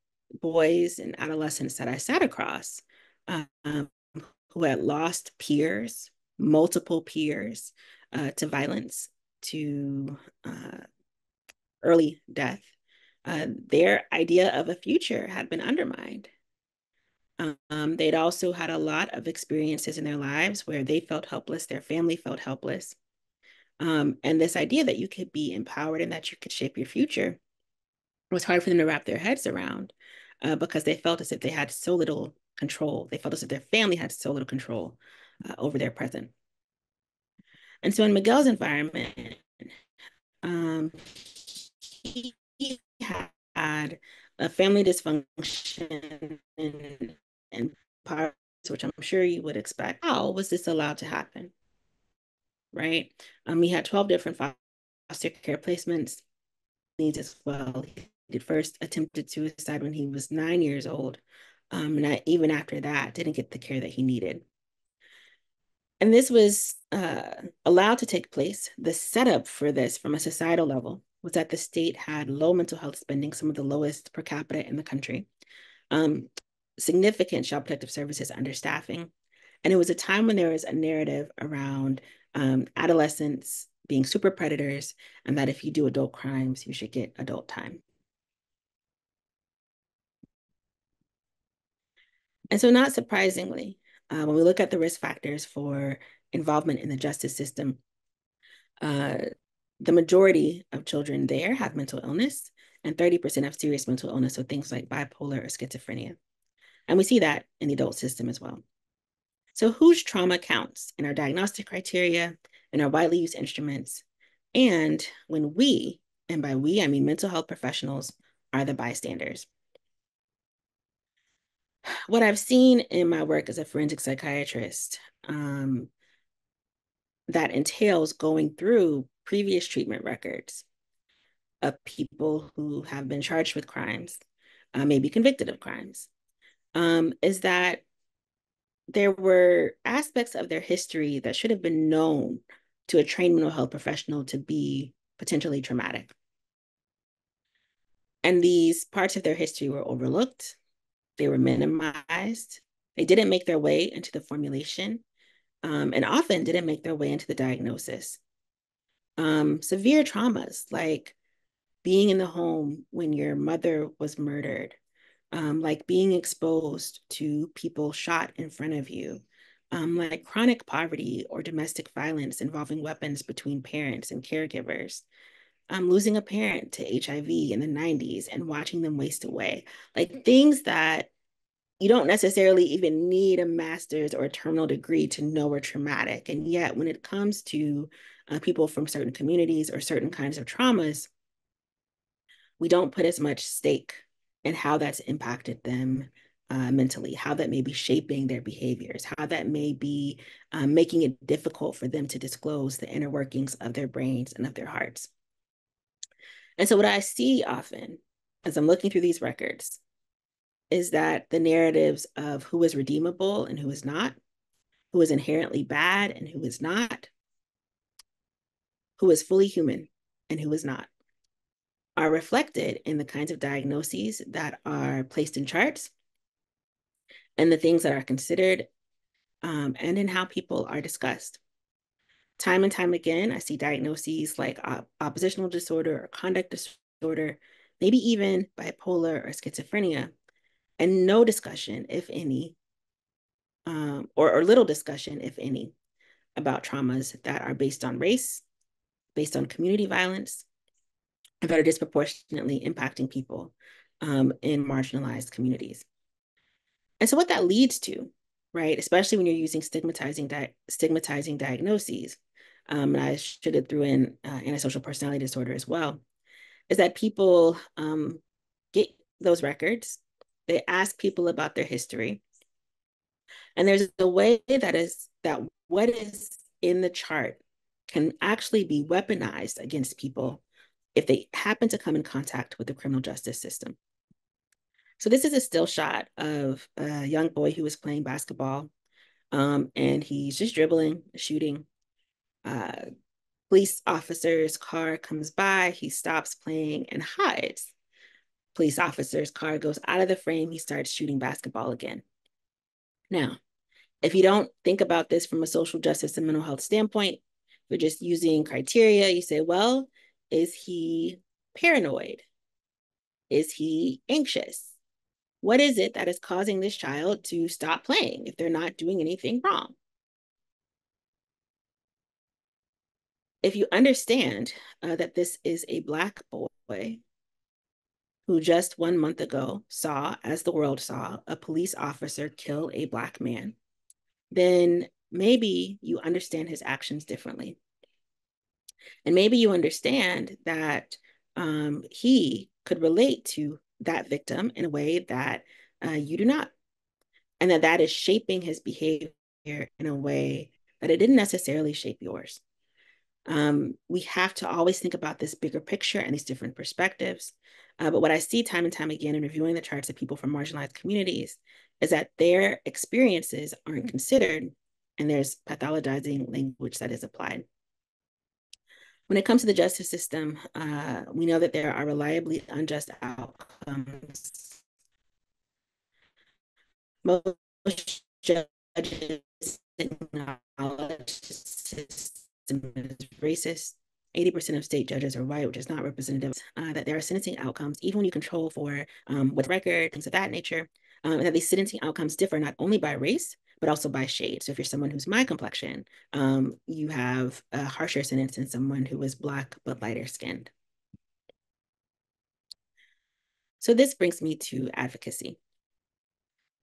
boys and adolescents that I sat across, who had lost peers, multiple peers, to violence, to early death, their idea of a future had been undermined. They'd also had a lot of experiences in their lives where they felt helpless, their family felt helpless. And this idea that you could be empowered and that you could shape your future was hard for them to wrap their heads around because they felt as if they had so little control. They felt as if their family had so little control over their present. And so in Miguel's environment, he had a family dysfunction and poverty, which I'm sure you would expect. How was this allowed to happen? Right? He had 12 different foster care placements, needs as well. He did first attempted suicide when he was 9 years old. And even after that, didn't get the care that he needed. And this was allowed to take place. The setup for this from a societal level was that the state had low mental health spending, some of the lowest per capita in the country, significant child protective services understaffing. And it was a time when there was a narrative around adolescents being super predators, and that if you do adult crimes, you should get adult time. And so not surprisingly, when we look at the risk factors for involvement in the justice system, the majority of children there have mental illness, and 30% have serious mental illness, so things like bipolar or schizophrenia. And we see that in the adult system as well. So whose trauma counts in our diagnostic criteria, in our widely used instruments, and when we, and by we, I mean mental health professionals, are the bystanders? What I've seen in my work as a forensic psychiatrist that entails going through previous treatment records of people who have been charged with crimes, maybe convicted of crimes, is that there were aspects of their history that should have been known to a trained mental health professional to be potentially traumatic. And these parts of their history were overlooked. They were minimized. They didn't make their way into the formulation, and often didn't make their way into the diagnosis. Severe traumas like being in the home when your mother was murdered, like being exposed to people shot in front of you, like chronic poverty or domestic violence involving weapons between parents and caregivers, losing a parent to HIV in the 90s and watching them waste away, like things that you don't necessarily even need a master's or a terminal degree to know are traumatic. And yet when it comes to people from certain communities or certain kinds of traumas, we don't put as much stake in how that's impacted them mentally, how that may be shaping their behaviors, how that may be making it difficult for them to disclose the inner workings of their brains and of their hearts. And so what I see often as I'm looking through these records is that the narratives of who is redeemable and who is not, who is inherently bad and who is not, who is fully human and who is not, are reflected in the kinds of diagnoses that are placed in charts and the things that are considered, and in how people are discussed. Time and time again, I see diagnoses like oppositional disorder or conduct disorder maybe even bipolar or schizophrenia, and no discussion, if any, or little discussion, if any, about traumas that are based on race, based on community violence, that are disproportionately impacting people in marginalized communities. And so what that leads to, right, especially when you're using stigmatizing diagnoses, and I should have threw in antisocial personality disorder as well, is that people get those records, they ask people about their history, and there's a way that what is in the chart can actually be weaponized against people if they happen to come in contact with the criminal justice system. So this is a still shot of a young boy who was playing basketball, and he's just dribbling, shooting. Police officer's car comes by, he stops playing and hides. Police officer's car goes out of the frame, he starts shooting basketball again. Now, if you don't think about this from a social justice and mental health standpoint, you're just using criteria, you say, well, is he paranoid? Is he anxious? What is it that is causing this child to stop playing if they're not doing anything wrong? If you understand that this is a Black boy who just 1 month ago saw, as the world saw, a police officer kill a Black man, then maybe you understand his actions differently. And maybe you understand that he could relate to that victim in a way that you do not. And that is shaping his behavior in a way that it didn't necessarily shape yours. We have to always think about this bigger picture and these different perspectives. But what I see time and time again in reviewing the charts of people from marginalized communities is that their experiences aren't considered, and there's pathologizing language that is applied. When it comes to the justice system, we know that there are reliably unjust outcomes. Most judges acknowledge the system is racist. 80% of state judges are white, which is not representative. That there are sentencing outcomes, even when you control for with record, things of that nature, and that these sentencing outcomes differ not only by race, but also by shade. So if you're someone who's my complexion, you have a harsher sentence than someone who is Black but lighter skinned. So this brings me to advocacy.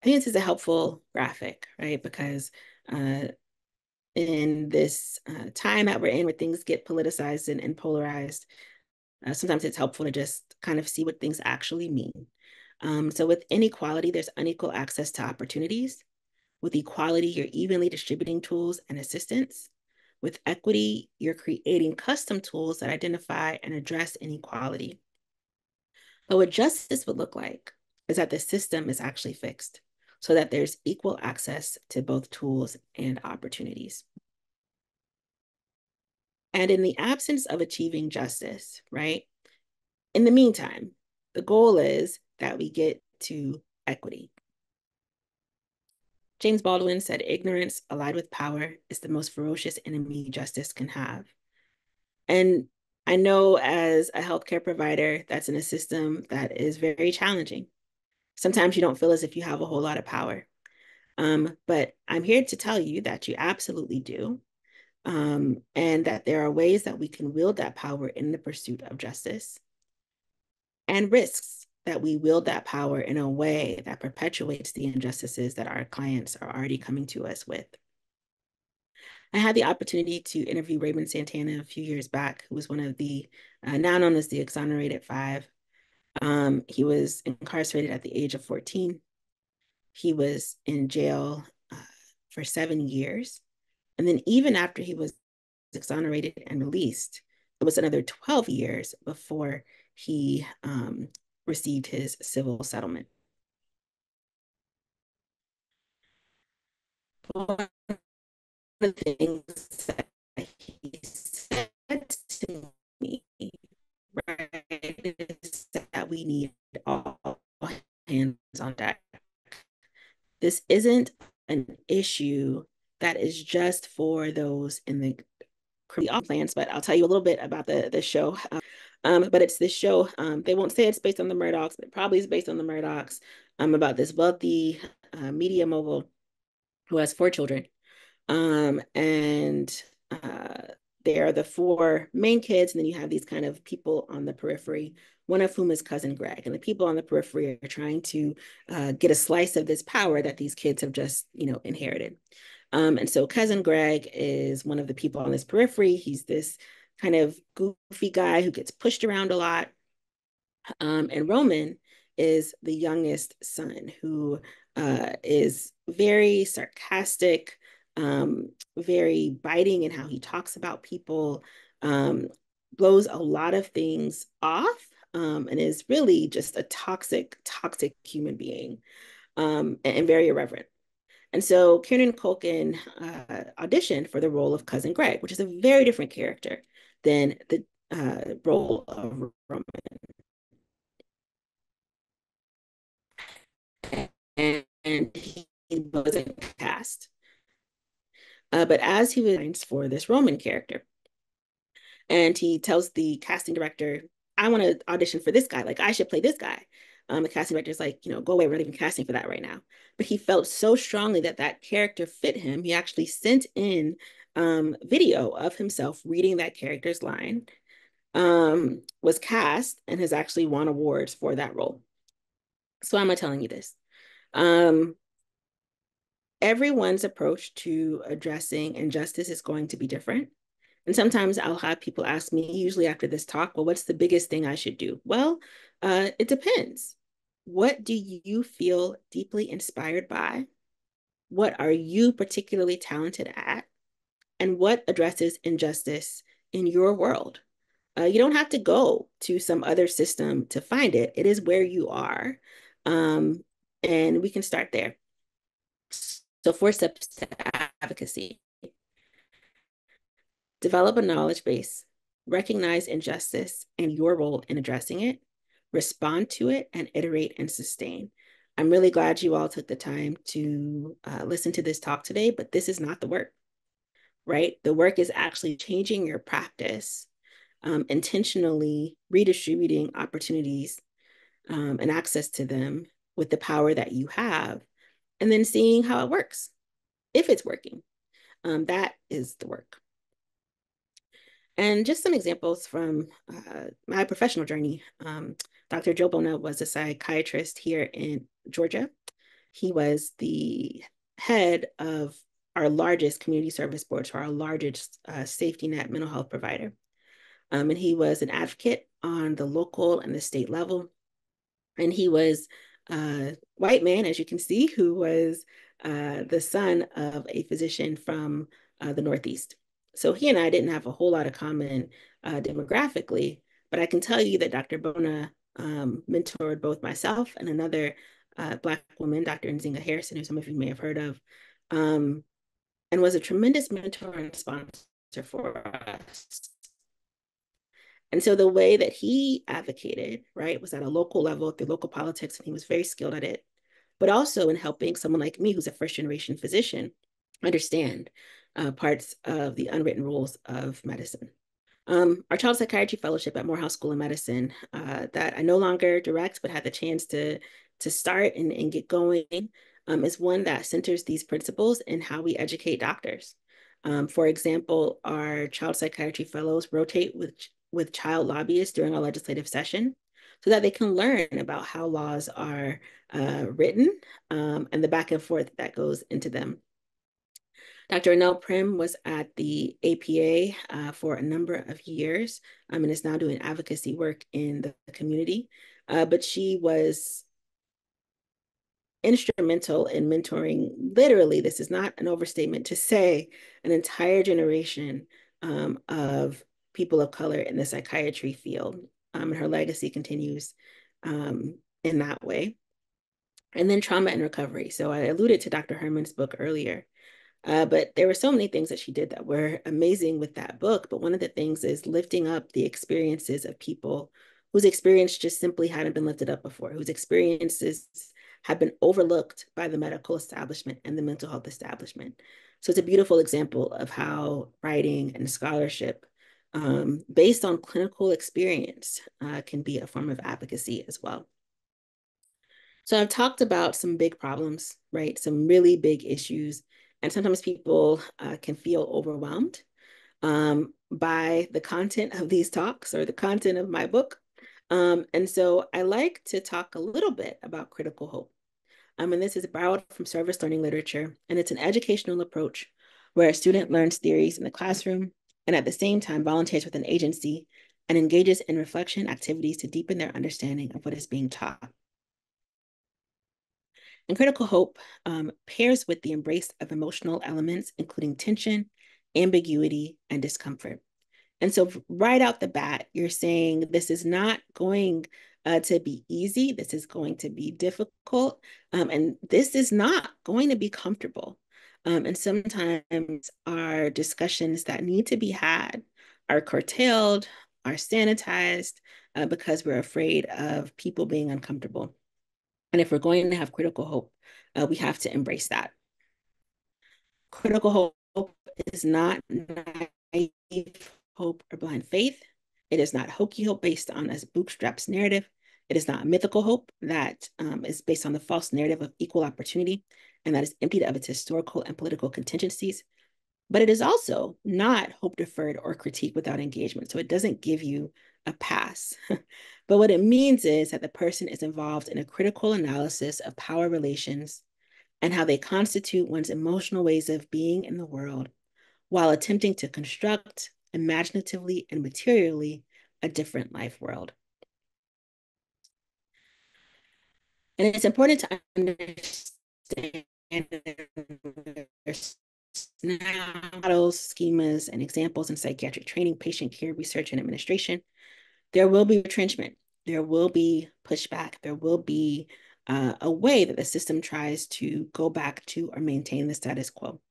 I think this is a helpful graphic, right? Because in this time that we're in where things get politicized and polarized, sometimes it's helpful to just kind of see what things actually mean. So with inequality, there's unequal access to opportunities. With equality, you're evenly distributing tools and assistance. With equity, you're creating custom tools that identify and address inequality. But what justice would look like is that the system is actually fixed so that there's equal access to both tools and opportunities. And in the absence of achieving justice, right? In the meantime, the goal is that we get to equity. James Baldwin said, ignorance allied with power is the most ferocious enemy justice can have. And I know as a healthcare provider, that's in a system that is very challenging. Sometimes you don't feel as if you have a whole lot of power. But I'm here to tell you that you absolutely do. And that there are ways that we can wield that power in the pursuit of justice, and risks that we wield that power in a way that perpetuates the injustices that our clients are already coming to us with. I had the opportunity to interview Raymond Santana a few years back, who was one of the, now known as the Exonerated Five. He was incarcerated at the age of 14. He was in jail for 7 years. And then even after he was exonerated and released, it was another 12 years before he received his civil settlement. One of the things that he said to me, right, is that we need all hands on deck. This isn't an issue that is just for those in the criminal plans, but I'll tell you a little bit about the show. But it's this show. They won't say it's based on the Murdochs, but it probably is based on the Murdochs, about this wealthy media mogul who has 4 children. And they are the 4 main kids, and then you have these kind of people on the periphery, one of whom is cousin Greg. And the people on the periphery are trying to get a slice of this power that these kids have just, inherited. And so cousin Greg is one of the people on this periphery. He's this kind of goofy guy who gets pushed around a lot. And Roman is the youngest son who is very sarcastic, very biting in how he talks about people, blows a lot of things off, and is really just a toxic, toxic human being, and very irreverent. And so Kieran Culkin auditioned for the role of cousin Greg, which is a very different character than the role of Roman. And he wasn't cast. But as he was for this Roman character, and he tells the casting director, I want to audition for this guy. Like, I should play this guy. The casting director's like, go away. We're not even casting for that right now. But he felt so strongly that that character fit him. He actually sent in video of himself reading that character's line, was cast, and has actually won awards for that role. So why am I telling you this? Everyone's approach to addressing injustice is going to be different. And sometimes I'll have people ask me, usually after this talk, well, what's the biggest thing I should do? Well, it depends. What do you feel deeply inspired by? What are you particularly talented at? And what addresses injustice in your world? You don't have to go to some other system to find it. It is where you are. And we can start there. So 4 steps to advocacy. Develop a knowledge base, recognize injustice and your role in addressing it, respond to it, and iterate and sustain. I'm really glad you all took the time to listen to this talk today, but this is not the work, right? The work is actually changing your practice, intentionally redistributing opportunities and access to them with the power that you have, and then seeing how it works, if it's working. That is the work. And just some examples from my professional journey. Dr. Joe Bona was a psychiatrist here in Georgia. He was the head of our largest community service board, so our largest safety net mental health provider. And he was an advocate on the local and the state level. And he was a white man, as you can see, who was the son of a physician from the Northeast. So he and I didn't have a whole lot of common demographically, but I can tell you that Dr. Bona mentored both myself and another Black woman, Dr. Nzinga Harrison, who some of you may have heard of, and was a tremendous mentor and sponsor for us. And so the way that he advocated, right, was at a local level through local politics, and he was very skilled at it, but also in helping someone like me, who's a first-generation physician, understand parts of the unwritten rules of medicine. Our child psychiatry fellowship at Morehouse School of Medicine that I no longer direct, but had the chance to start and get going, is one that centers these principles in how we educate doctors. For example, our child psychiatry fellows rotate with child lobbyists during our legislative session so that they can learn about how laws are written and the back and forth that goes into them. Dr. Anel Prim was at the APA for a number of years and is now doing advocacy work in the community. But she was instrumental in mentoring, literally, this is not an overstatement to say, an entire generation of people of color in the psychiatry field. And her legacy continues in that way. And then trauma and recovery. So I alluded to Dr. Herman's book earlier. But there were so many things that she did that were amazing with that book. But one of the things is lifting up the experiences of people whose experience just simply hadn't been lifted up before, whose experiences have been overlooked by the medical establishment and the mental health establishment. So it's a beautiful example of how writing and scholarship based on clinical experience can be a form of advocacy as well. So I've talked about some big problems, right? Some really big issues. And sometimes people can feel overwhelmed by the content of these talks or the content of my book. And so I like to talk a little bit about critical hope. And this is borrowed from service learning literature, and it's an educational approach where a student learns theories in the classroom and at the same time volunteers with an agency and engages in reflection activities to deepen their understanding of what is being taught. And critical hope pairs with the embrace of emotional elements, including tension, ambiguity, and discomfort. And so right out the bat, you're saying this is not going to be easy. This is going to be difficult. And this is not going to be comfortable. And sometimes our discussions that need to be had are curtailed, are sanitized because we're afraid of people being uncomfortable. And if we're going to have critical hope, we have to embrace that. Critical hope is not naive hope or blind faith. It is not hokey hope based on a bootstraps narrative. It is not mythical hope that is based on the false narrative of equal opportunity and that is emptied of its historical and political contingencies. But it is also not hope deferred or critique without engagement. So it doesn't give you a pass. But what it means is that the person is involved in a critical analysis of power relations and how they constitute one's emotional ways of being in the world while attempting to construct imaginatively and materially a different life world. And it's important to understand models, schemas, and examples in psychiatric training, patient care, research, and administration. There will be retrenchment. There will be pushback. There will be a way that the system tries to go back to or maintain the status quo.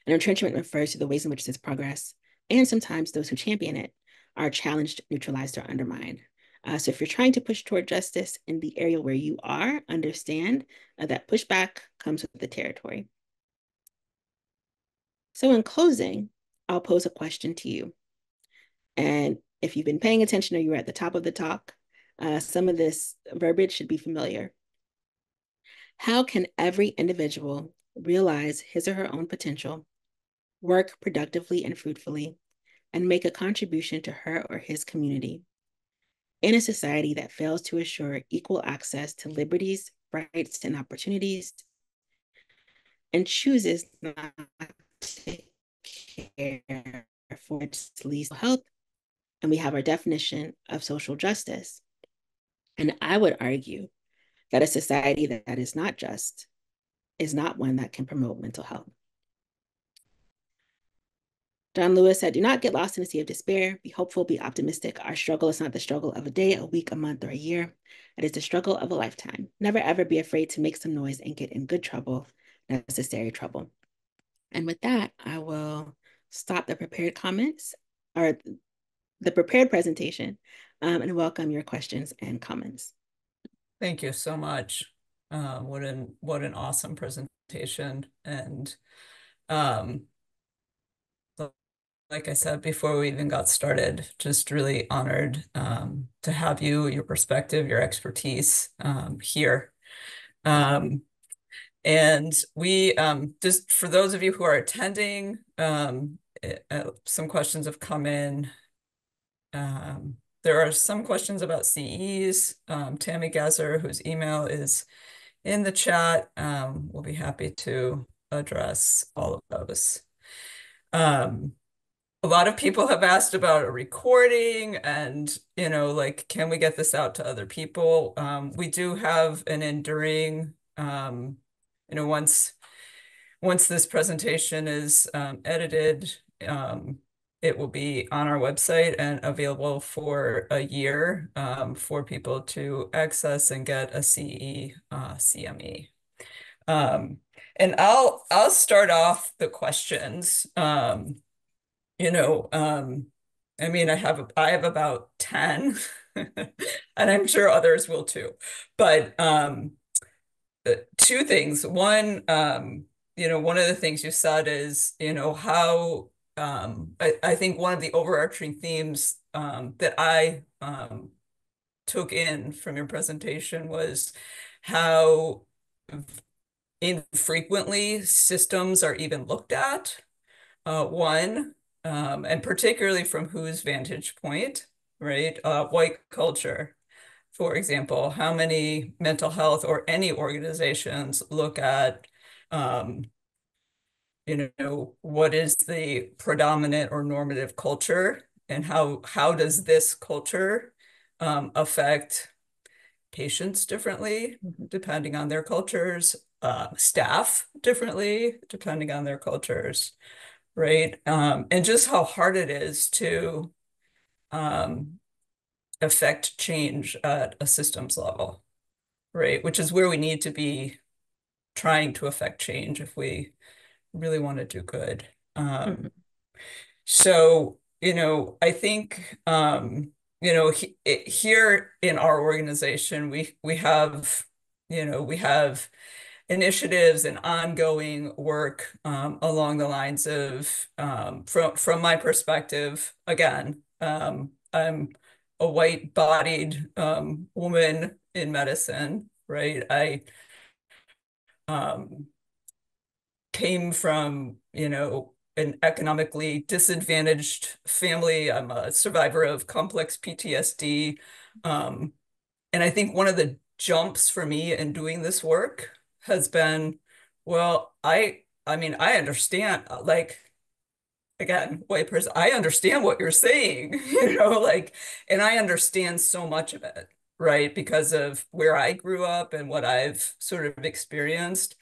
And retrenchment refers to the ways in which this progress, and sometimes those who champion it, are challenged, neutralized, or undermined. So if you're trying to push toward justice in the area where you are, understand that pushback comes with the territory. So in closing, I'll pose a question to you. And if you've been paying attention or you were at the top of the talk, some of this verbiage should be familiar. How can every individual realize his or her own potential, work productively and fruitfully, and make a contribution to her or his community in a society that fails to assure equal access to liberties, rights, and opportunities, and chooses not to care for its least health? And we have our definition of social justice. And I would argue that a society that is not just is not one that can promote mental health. John Lewis said, "Do not get lost in a sea of despair. Be hopeful, be optimistic. Our struggle is not the struggle of a day, a week, a month, or a year. It is the struggle of a lifetime. Never, ever be afraid to make some noise and get in good trouble, necessary trouble." And with that, I will stop the prepared comments or the prepared presentation and welcome your questions and comments. Thank you so much. What an awesome presentation. And like I said before we even got started, just really honored to have you, your perspective, your expertise here. And we, just for those of you who are attending, some questions have come in. There are some questions about CEs. Tammy Gasser, whose email is in the chat, will be happy to address all of those. A lot of people have asked about a recording and, like, can we get this out to other people? We do have an enduring, once this presentation is edited, it will be on our website and available for a year for people to access and get a CE, CME. And I'll start off the questions. I mean, I have about 10, and I'm sure others will too. But two things. One, one of the things you said is, how I think one of the overarching themes that I took in from your presentation was how infrequently systems are even looked at. One, and particularly from whose vantage point, right? White culture, for example, how many mental health or any organizations look at, um, what is the predominant or normative culture, and how does this culture affect patients differently depending on their cultures, staff differently depending on their cultures, right? And just how hard it is to um, affect change at a systems level, right? Which is where we need to be trying to affect change if we really want to do good. Mhm. So, I think, here in our organization, we have, we have initiatives and ongoing work along the lines of, from my perspective, again, I'm a white-bodied woman in medicine, right? I um, came from, an economically disadvantaged family. I'm a survivor of complex PTSD. Um, and I think one of the jumps for me in doing this work has been, well, I mean, I understand, like, again, white person, I understand what you're saying, like, and I understand so much of it, right? Because of where I grew up and what I've sort of experienced.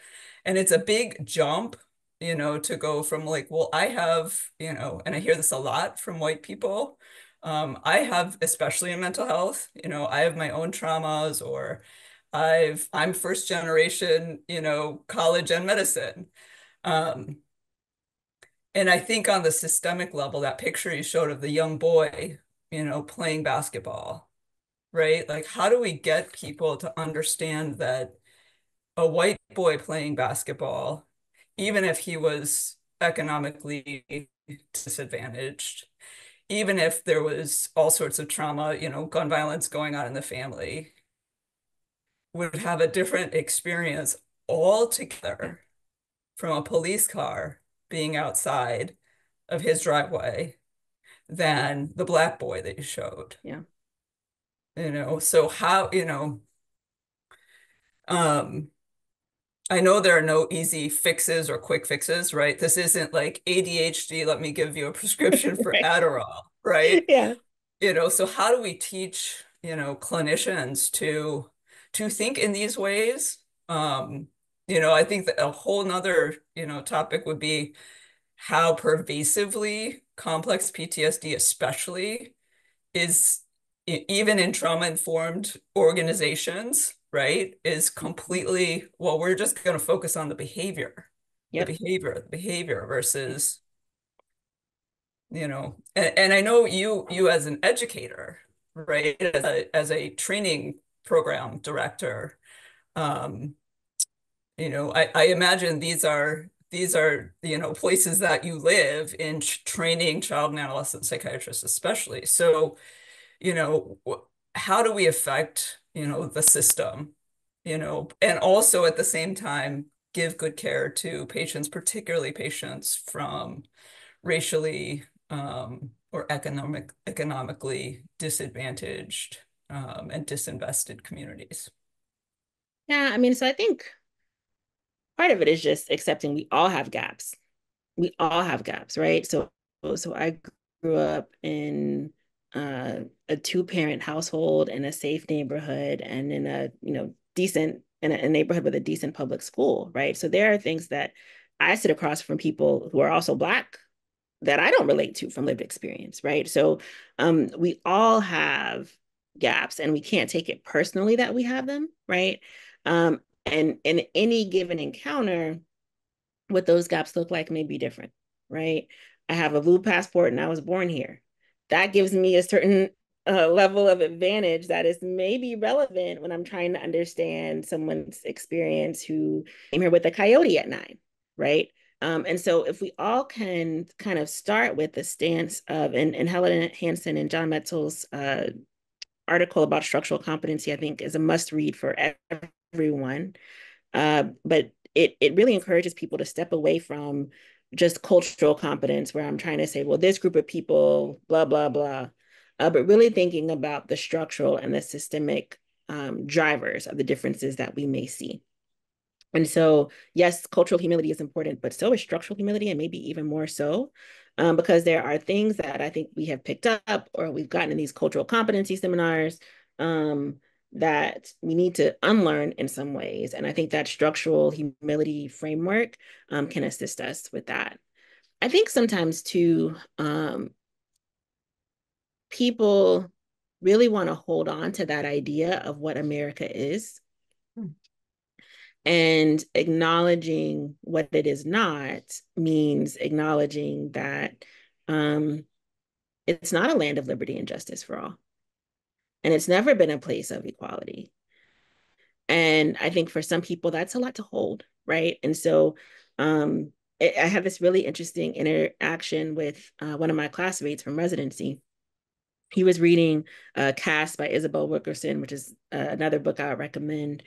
And it's a big jump, to go from like, well, I have, and I hear this a lot from white people. I have, especially in mental health, I have my own traumas, or I'm first generation, college and medicine. Um, and I think on the systemic level, that picture you showed of the young boy, playing basketball, right? Like, how do we get people to understand that a white boy playing basketball, even if he was economically disadvantaged, even if there was all sorts of trauma, gun violence going on in the family, would have a different experience altogether from a police car being outside of his driveway than the black boy that you showed. Yeah. So how, um, I know there are no easy fixes or quick fixes, right? This isn't like ADHD, let me give you a prescription for Right. Adderall, right? Yeah. So how do we teach, clinicians to think in these ways? I think that a whole nother, topic would be how pervasively complex PTSD, especially, is even in trauma-informed organizations, right, is completely, well, we're just going to focus on the behavior, Yep. the behavior versus, and I know you as an educator, right, as a training program director, um, I imagine these are places that you live in training child and adolescent psychiatrists, especially. So, you know, how do we affect, the system, and also at the same time give good care to patients, particularly patients from racially or economically disadvantaged and disinvested communities. Yeah. I mean, so I think part of it is just accepting we all have gaps. We all have gaps, right? So I grew up in a two-parent household in a safe neighborhood and in a, decent in a neighborhood with a decent public school, right? So there are things that I sit across from people who are also Black that I don't relate to from lived experience, right? So we all have gaps and we can't take it personally that we have them, right? And in any given encounter, what those gaps look like may be different, right? I have a blue passport and I was born here. That gives me a certain level of advantage that is maybe relevant when I'm trying to understand someone's experience who came here with a coyote at 9, right? And so if we all can kind of start with the stance of, and Helen Hansen and John Metzel's article about structural competency, I think is a must read for everyone. But it really encourages people to step away from just cultural competence, where I'm trying to say, well, this group of people, blah, blah, blah, but really thinking about the structural and the systemic drivers of the differences that we may see. And so, yes, cultural humility is important, but so is structural humility, and maybe even more so, because there are things that I think we have picked up or we've gotten in these cultural competency seminars that we need to unlearn in some ways. And I think that structural humility framework can assist us with that. I think sometimes too, people really want to hold on to that idea of what America is. And acknowledging what it is not means acknowledging that it's not a land of liberty and justice for all. And it's never been a place of equality. And I think for some people, that's a lot to hold, right? And so I had this really interesting interaction with one of my classmates from residency. He was reading Caste by Isabel Wilkerson, which is another book I would recommend.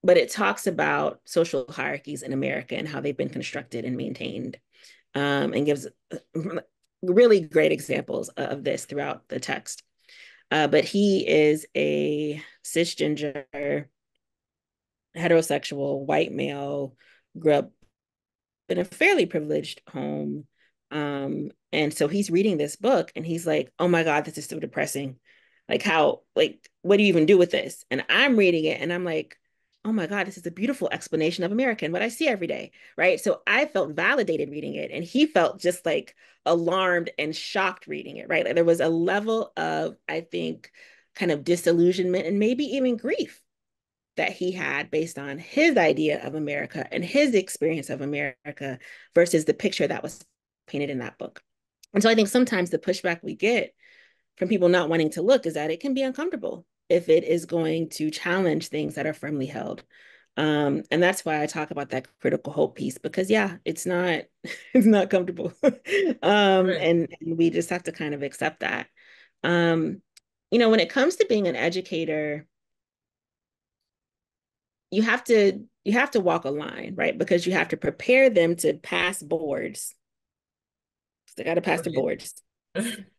But it talks about social hierarchies in America and how they've been constructed and maintained, and gives really great examples of this throughout the text. But he is a cisgender, heterosexual, white male, grew up in a fairly privileged home. And so he's reading this book and he's like, oh my God, this is so depressing. Like, how, like, what do you even do with this? And I'm reading it and I'm like, oh my God, this is a beautiful explanation of America and what I see every day. Right. So I felt validated reading it. And he felt just like alarmed and shocked reading it. Right. Like there was a level of, I think, kind of disillusionment and maybe even grief that he had based on his idea of America and his experience of America versus the picture that was painted in that book. And so I think sometimes the pushback we get from people not wanting to look is that it can be uncomfortable if it is going to challenge things that are firmly held. And that's why I talk about that critical hope piece, because yeah, it's not it's not comfortable. Right. And we just have to kind of accept that. Um, when it comes to being an educator, you have to walk a line, right? Because you have to prepare them to pass boards. They got to pass the Right. boards,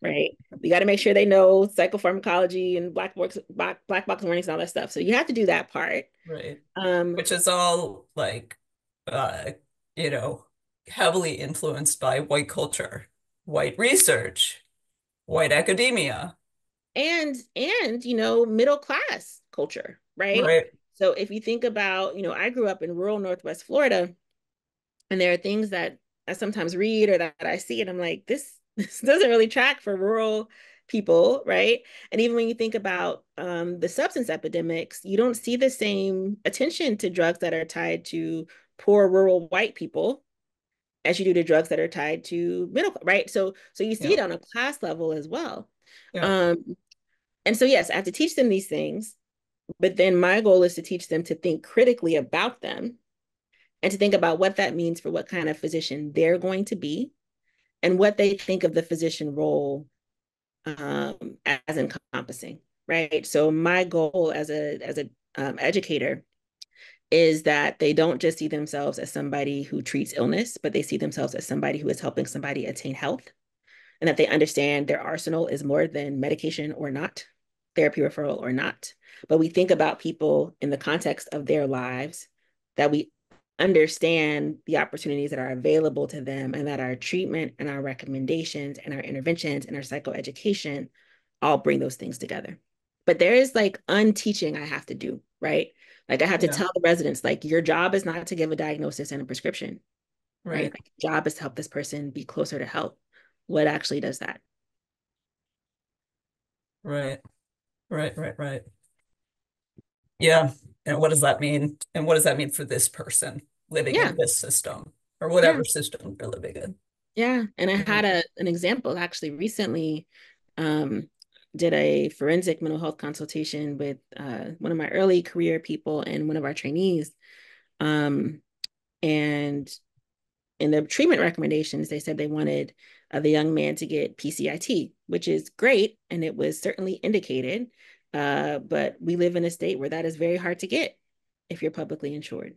right? We got to make sure they know psychopharmacology and black box warnings and all that stuff. So you have to do that part. Right. Um, Which is all like, uh, you know, heavily influenced by white culture, white research, white academia. and middle class culture, right? Right. So if you think about, I grew up in rural Northwest Florida, and there are things that I sometimes read or that I see, and I'm like, this doesn't really track for rural people, right? And even when you think about the substance epidemics, you don't see the same attention to drugs that are tied to poor rural white people as you do to drugs that are tied to middle, right? So you see Yeah. it on a class level as well. Yeah. Um, and so yes, I have to teach them these things, but then my goal is to teach them to think critically about them and to think about what that means for what kind of physician they're going to be and what they think of the physician role as encompassing, right? So my goal as a educator is that they don't just see themselves as somebody who treats illness, but they see themselves as somebody who is helping somebody attain health, and that they understand their arsenal is more than medication or not, therapy referral or not. But we think about people in the context of their lives, that we understand the opportunities that are available to them, and that our treatment and our recommendations and our interventions and our psychoeducation all bring those things together. But there is like unteaching I have to do, right? Like I have to Yeah. tell the residents, like, your job is not to give a diagnosis and a prescription, right? Right. Like, your job is to help this person be closer to health. What actually does that? Right. Right. Right. Right. Yeah. And what does that mean? And what does that mean for this person living Yeah, in this system or yeah, whatever system they're living in? yeah. And I Yeah. had an example actually recently. Um, did a forensic mental health consultation with one of my early career people and one of our trainees. Um, And in the treatment recommendations, they said they wanted the young man to get PCIT, which is great. And it was certainly indicated. But we live in a state where that is very hard to get if you're publicly insured.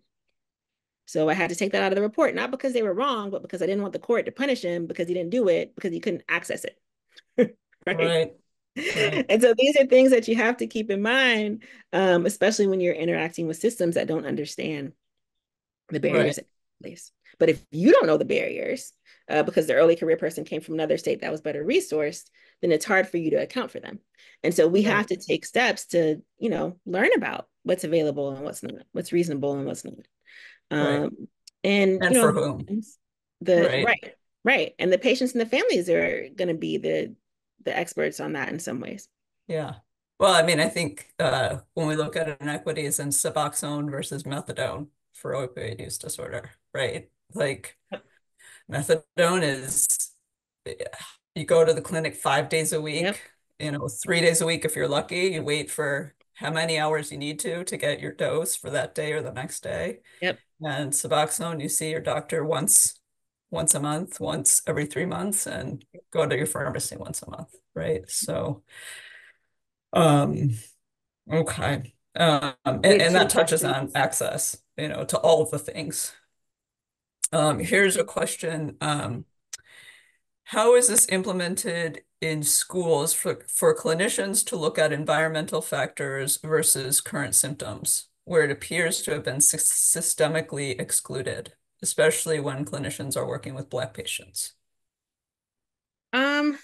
So I had to take that out of the report, not because they were wrong, but because I didn't want the court to punish him because he didn't do it, because he couldn't access it. Right. Right. Right. And so these are things that you have to keep in mind, especially when you're interacting with systems that don't understand the barriers Right. that take place. But if you don't know the barriers, because the early career person came from another state that was better resourced, then it's hard for you to account for them. And so we have Right. to take steps to, learn about what's available and what's not, what's reasonable and what's not. Right. Um, and And for whom? the Right. right. And the patients and the families are going to be the experts on that in some ways. Yeah. Well, I mean, I think when we look at inequities in Suboxone versus methadone for opioid use disorder, right? Like methadone is, you go to the clinic 5 days a Yep. week, 3 days a week if you're lucky. You wait for how many hours you need to get your dose for that day or the next day. Yep. And Suboxone, you see your doctor once a month, once every 3 months, and go to your pharmacy once a month, right? So, um, okay. We have And two that touches on questions. access, to all of the things. Here's a question. How is this implemented in schools for clinicians to look at environmental factors versus current symptoms, where it appears to have been systemically excluded, especially when clinicians are working with Black patients? Um,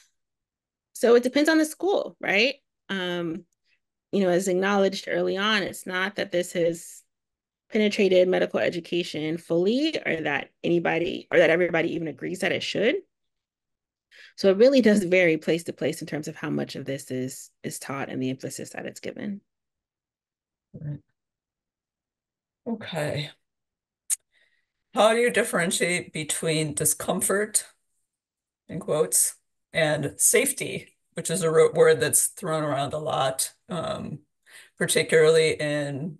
so it depends on the school, right? Um, as acknowledged early on, it's not that this has penetrated medical education fully or that anybody or that everybody even agrees that it should. So it really does vary place to place in terms of how much of this is taught and the emphasis that it's given. Right. Okay. How do you differentiate between discomfort, in quotes, and safety, which is a word that's thrown around a lot, particularly in,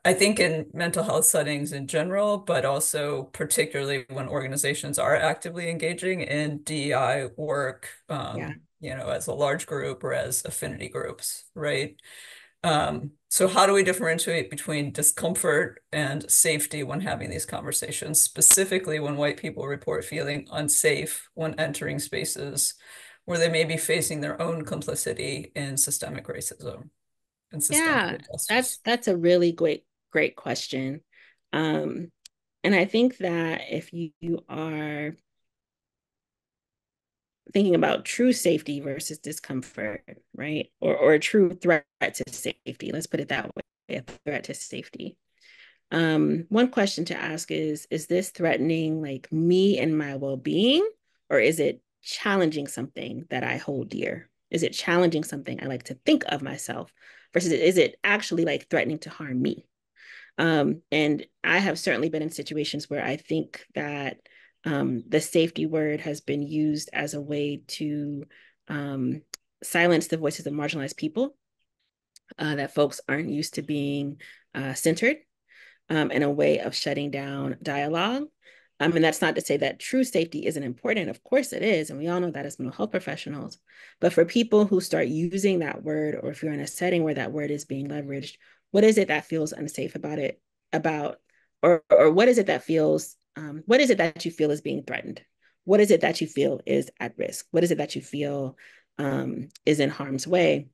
I think in mental health settings in general, but also particularly when organizations are actively engaging in DEI work, Yeah. as a large group or as affinity groups, right? So how do we differentiate between discomfort and safety when having these conversations, specifically when white people report feeling unsafe when entering spaces where they may be facing their own complicity in systemic racism and systemic Yeah, injustice? that's a really great question. Um, and I think that if you are thinking about true safety versus discomfort, right? Or a true threat to safety, let's put it that way, a threat to safety. One question to ask is this threatening like me and my well-being, or is it challenging something that I hold dear? Is it challenging something I like to think of myself versus is it actually like threatening to harm me? And I have certainly been in situations where I think that the safety word has been used as a way to um, silence the voices of marginalized people, that folks aren't used to being centered, and a way of shutting down dialogue. And that's not to say that true safety isn't important. Of course it is. And we all know that as mental health professionals. But for people who start using that word, or if you're in a setting where that word is being leveraged, what is it that feels unsafe about it? Or what is it that feels, what is it that you feel is being threatened? What is it that you feel is at risk? What is it that you feel is in harm's way?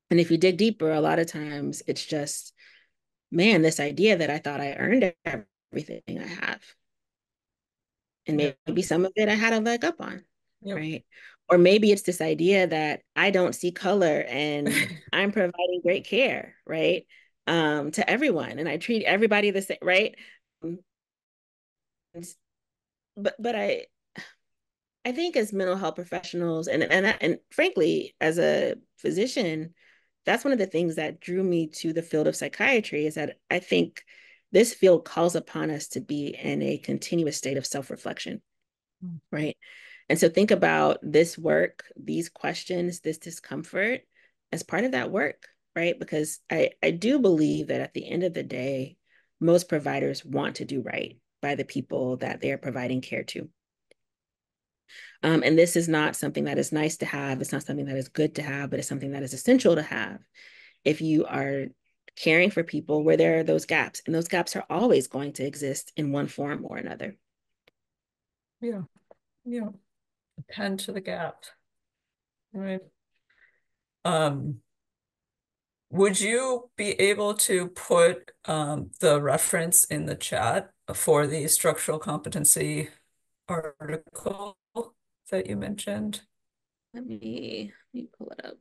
And if you dig deeper, a lot of times it's just, man, this idea that I thought I earned everything I have. And Yeah. maybe some of it I had a leg up on, Yep. right? Or maybe it's this idea that I don't see color and I'm providing great care, right? To everyone. And I treat everybody the same, right? And- but I think as mental health professionals and frankly, as a physician, that's one of the things that drew me to the field of psychiatry is that I think this field calls upon us to be in a continuous state of self-reflection, right? And so think about this work, these questions, this discomfort as part of that work, right? Because I do believe that at the end of the day, most providers want to do right by the people that they're providing care to. And this is not something that is nice to have. It's not something that is good to have, but it's something that is essential to have if you are caring for people where there are those gaps. And those gaps are always going to exist in one form or another. Yeah, yeah. Append to the gap. Right. Would you be able to put the reference in the chat for the structural competency article that you mentioned? Let me pull it up.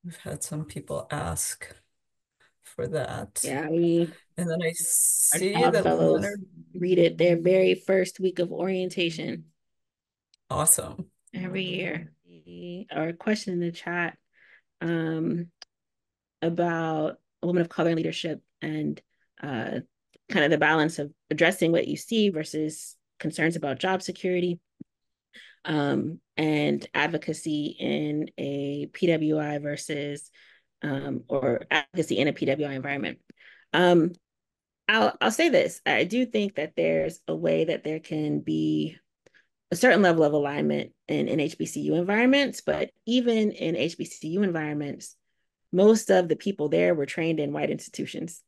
We've had some people ask for that. Yeah, and then I our see job that fellows Leonard. read it their very first week of orientation. Awesome. Every year. Or a question in the chat about a woman of color in leadership and kind of the balance of addressing what you see versus concerns about job security, and advocacy in a PWI versus or advocacy in a PWI environment. I'll say this. I do think that there's a way that there can be a certain level of alignment in HBCU environments, but even in HBCU environments, most of the people there were trained in white institutions.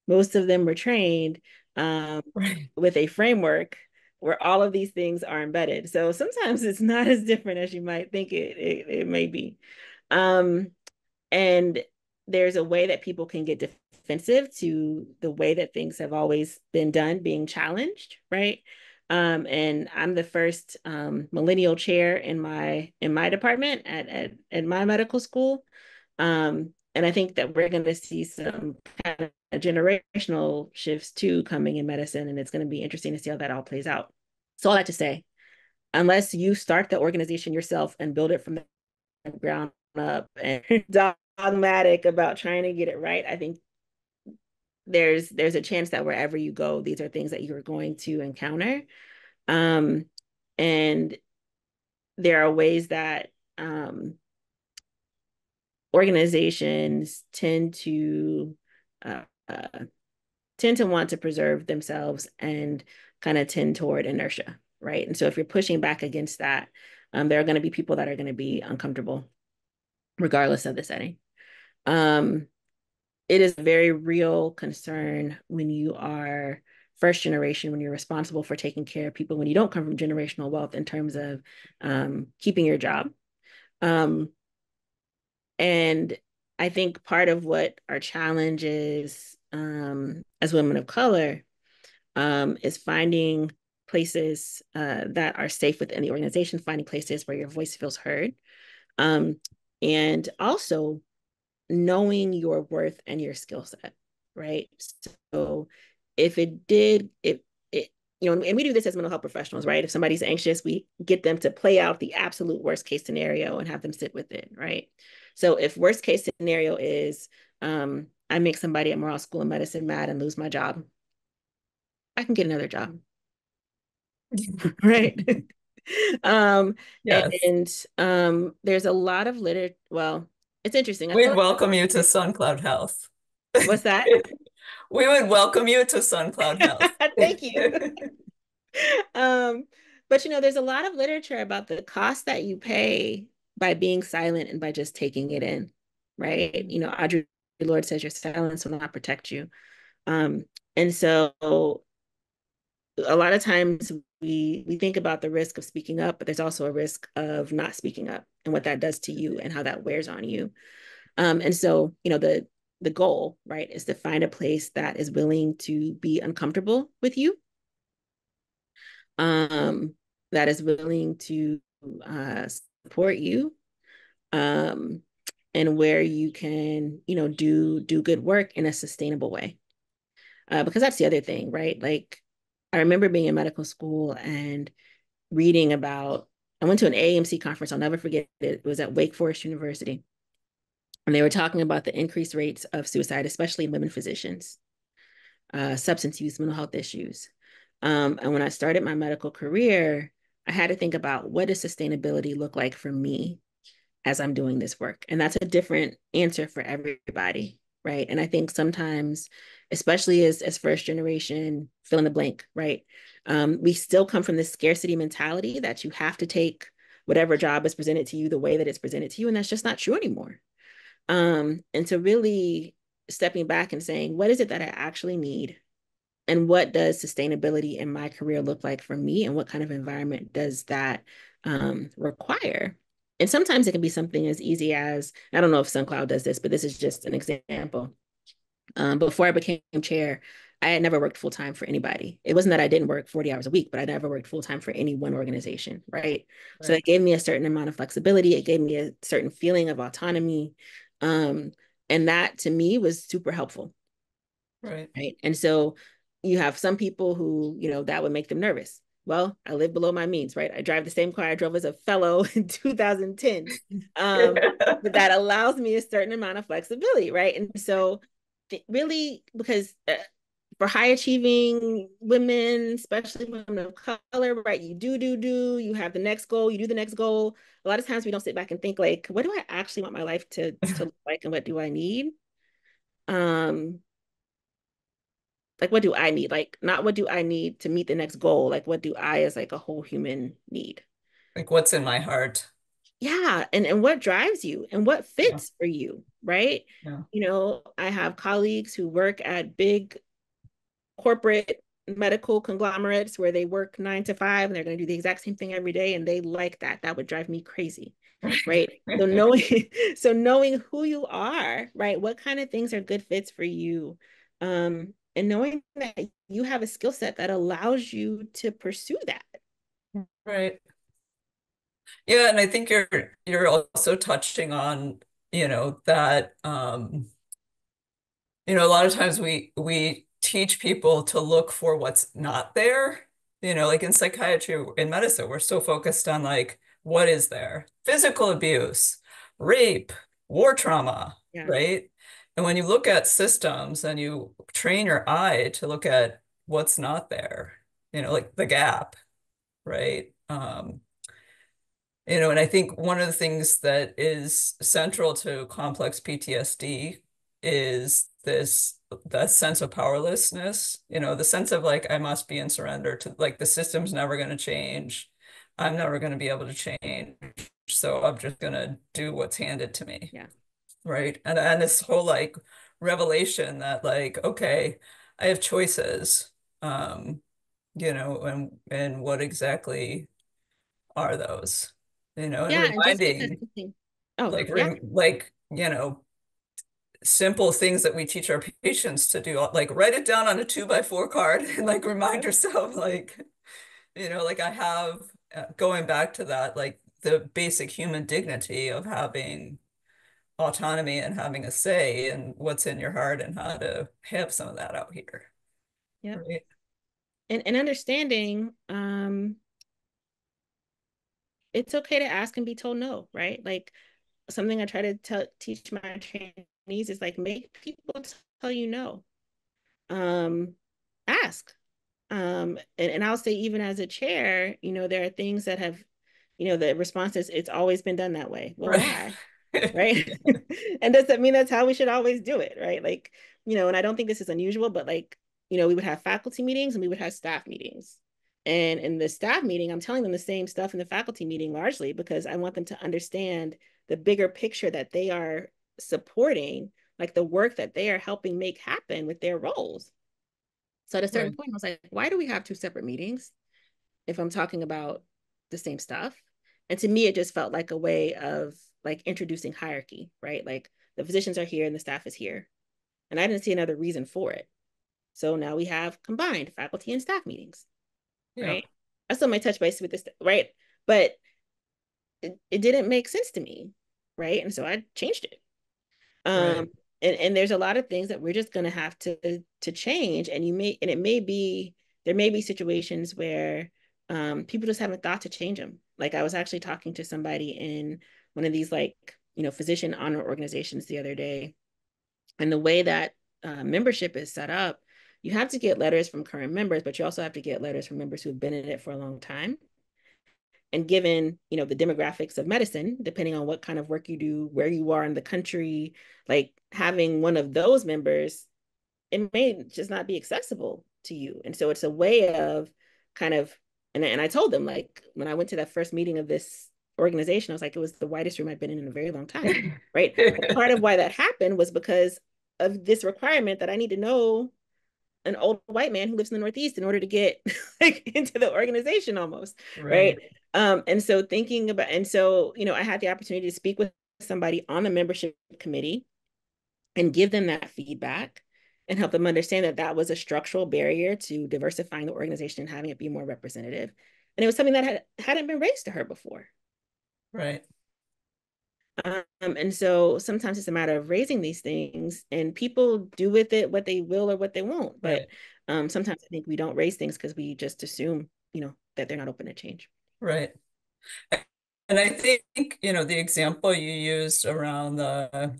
Most of them were trained Right. with a framework where all of these things are embedded. So sometimes it's not as different as you might think it may be. And there's a way that people can get defensive to the way that things have always been done being challenged, right? And I'm the first millennial chair in my department at my medical school. And I think that we're going to see some kind of generational shifts too coming in medicine, and it's going to be interesting to see how that all plays out. So all that to say, unless you start the organization yourself and build it from the ground up and dogmatic about trying to get it right, I think there's a chance that wherever you go, these are things that you're going to encounter. And there are ways that organizations uh, tend to want to preserve themselves and kind of tend toward inertia, right? And so if you're pushing back against that, there are going to be people that are going to be uncomfortable regardless of the setting. It is a very real concern when you are first generation, when you're responsible for taking care of people, when you don't come from generational wealth in terms of keeping your job. And I think part of what our challenge is as women of color is finding places that are safe within the organization, finding places where your voice feels heard, and also knowing your worth and your skill set, right? So if it did, if it, and we do this as mental health professionals, right? If somebody's anxious, we get them to play out the absolute worst case scenario and have them sit with it, right? So if worst case scenario is I make somebody at Morehouse School of Medicine mad and lose my job, I can get another job, right? um, Yes. and there's a lot of literature. Well, it's interesting. I feel We'd like welcome you to SunCloud Health. what's that? We would welcome you to SunCloud Health. Thank you. But there's a lot of literature about the cost that you pay by being silent and by just taking it in, right? Audre Lorde says your silence will not protect you. And so a lot of times we think about the risk of speaking up, but there's also a risk of not speaking up and what that does to you and how that wears on you. And so, the goal, right, is to find a place that is willing to be uncomfortable with you, that is willing to support you, and where you can, do good work in a sustainable way. Because that's the other thing, right? Like, I remember being in medical school and reading about, I went to an AMC conference, I'll never forget it. It was at Wake Forest University. And they were talking about the increased rates of suicide, especially in women physicians, substance use, mental health issues. And when I started my medical career, I had to think about what does sustainability look like for me as I'm doing this work? And that's a different answer for everybody, right? And I think sometimes, especially as first generation, fill in the blank, right? We still come from this scarcity mentality that you have to take whatever job is presented to you the way that it's presented to you, and that's just not true anymore. And so really stepping back and saying, what is it that I actually need? And what does sustainability in my career look like for me? And what kind of environment does that require? And sometimes it can be something as easy as, I don't know if SunCloud does this, but this is just an example. Before I became chair, I had never worked full time for anybody. It wasn't that I didn't work 40 hours a week, but I never worked full time for any one organization, right? So it gave me a certain amount of flexibility. It gave me a certain feeling of autonomy. Um, and that to me was super helpful. Right. Right. And so you have some people who, that would make them nervous. Well, I live below my means, right? I drive the same car I drove as a fellow in 2010. But that allows me a certain amount of flexibility, right? And so really, because for high achieving women, especially women of color, right? You you have the next goal, you do the next goal. A lot of times we don't sit back and think like, what do I actually want my life to look like and what do I need? Like what do I need? Like not what do I need to meet the next goal? Like what do I as like a whole human need? Like what's in my heart? Yeah, and what drives you and what Yeah. fits for you, right? Yeah. I have colleagues who work at big corporate medical conglomerates where they work 9 to 5 and they're going to do the exact same thing every day and they like that. That would drive me crazy, right? So knowing knowing who you are, right? What kind of things are good fits for you, and knowing that you have a skill set that allows you to pursue that. Right. Yeah, and I think you're also touching on, that a lot of times we teach people to look for what's not there. Like in psychiatry, in medicine, we're so focused on like what is there? Physical abuse, rape, war trauma, Yeah. right? And when you look at systems and you train your eye to look at what's not there, like the gap, right? And I think one of the things that is central to complex PTSD is that sense of powerlessness, the sense of like, I must be in surrender to like the system's never going to change. I'm never going to be able to change. So I'm just going to do what's handed to me. Yeah. Right. And this whole like revelation that like, okay, I have choices, and what exactly are those? And Yeah, and just because reminding something, oh like yeah, simple things that we teach our patients to do, like write it down on a 2x4 card and like remind yourself like, like I have going back to that, like the basic human dignity of having autonomy and having a say in what's in your heart and how to have some of that out here. yep. Right. And understanding, it's okay to ask and be told no, right? Like something I try to teach my trainees is like make people tell you no. Um, Ask. And I'll say even as a chair, there are things that have, the response is it's always been done that way. Well, Right. why? Right. And does that mean that's how we should always do it? Right. Like, and I don't think this is unusual, but like, we would have faculty meetings and we would have staff meetings. And in the staff meeting, I'm telling them the same stuff in the faculty meeting largely because I want them to understand the bigger picture that they are supporting, like the work that they are helping make happen with their roles. So at a certain Right. point, I was like, why do we have two separate meetings if I'm talking about the same stuff? And to me, it just felt like a way of like introducing hierarchy, right? Like the physicians are here and the staff is here. And I didn't see another reason for it. So now we have combined faculty and staff meetings, Yeah. right? I still might touch base with this, right? But it didn't make sense to me, right? And so I changed it. Right. And there's a lot of things that we're just going to have to change. And it may be, there may be situations where people just haven't thought to change them. Like I was actually talking to somebody in one of these like, physician honor organizations the other day. And the way that membership is set up, you have to get letters from current members, but you also have to get letters from members who've been in it for a long time. And given, the demographics of medicine, depending on what kind of work you do, where you are in the country, like having one of those members, it may just not be accessible to you. And so it's a way of kind of, and I told them, like, when I went to that first meeting of this organization, I was like, it was the whitest room I've been in a very long time, right? But part of why that happened was because of this requirement that I need to know an old white man who lives in the Northeast in order to get like into the organization almost, right? And so I had the opportunity to speak with somebody on the membership committee and give them that feedback and help them understand that that was a structural barrier to diversifying the organization and having it be more representative. And it was something that hadn't been raised to her before. Right. And so sometimes it's a matter of raising these things, and people do with it what they will or what they won't. But sometimes I think we don't raise things because we just assume, that they're not open to change. Right. And I think, the example you used around the,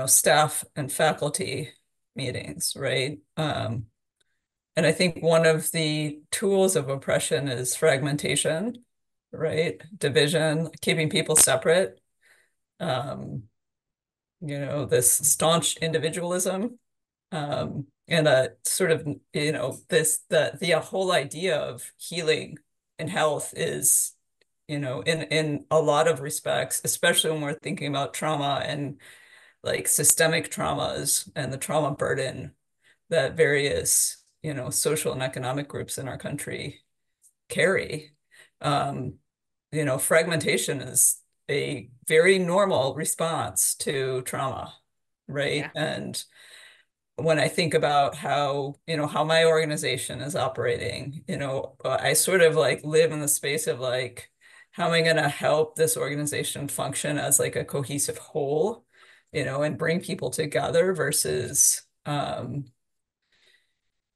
staff and faculty meetings, right? And I think one of the tools of oppression is fragmentation, right? Division, keeping people separate. This staunch individualism, and a sort of, the whole idea of healing and health is, in a lot of respects, especially when we're thinking about trauma and like systemic traumas and the trauma burden that various, social and economic groups in our country carry. Fragmentation is a very normal response to trauma, right? Yeah. And when I think about how my organization is operating, I sort of like live in the space of like, how am I going to help this organization function as like a cohesive whole, and bring people together versus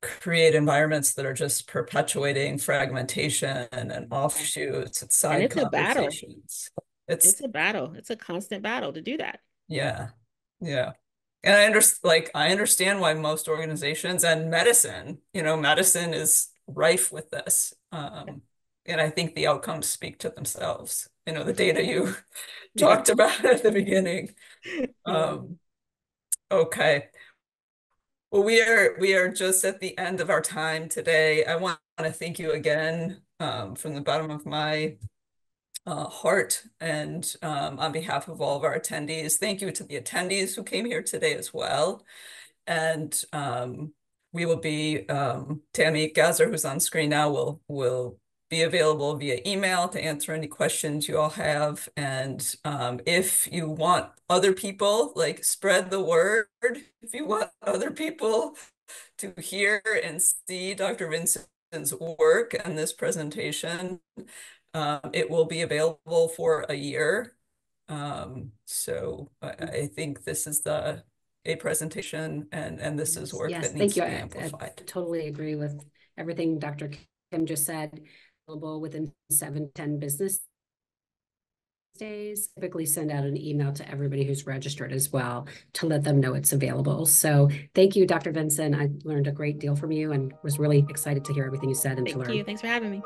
create environments that are just perpetuating fragmentation and offshoots and side it's conversations. It's a battle. It's a constant battle to do that. Yeah. Yeah. And I understand why most organizations and medicine, medicine is rife with this. And I think the outcomes speak to themselves. The data you talked about at the beginning. Okay. Well, we are just at the end of our time today. I want to thank you again, from the bottom of my heart, and on behalf of all of our attendees. Thank you to the attendees who came here today as well. And we will be, Tammy Gazer, who's on screen now, will be available via email to answer any questions you all have. And if you want other people, like, spread the word. If you want other people to hear and see Dr. Vinson's work and this presentation, it will be available for a year. So I think this is a presentation, and this is work that needs to be amplified. I totally agree with everything Dr. Kim just said. Available within 7-10 business days. Typically send out an email to everybody who's registered as well to let them know it's available. So thank you, Dr. Vinson. I learned a great deal from you and was really excited to hear everything you said and to learn. Thank you. Thanks for having me.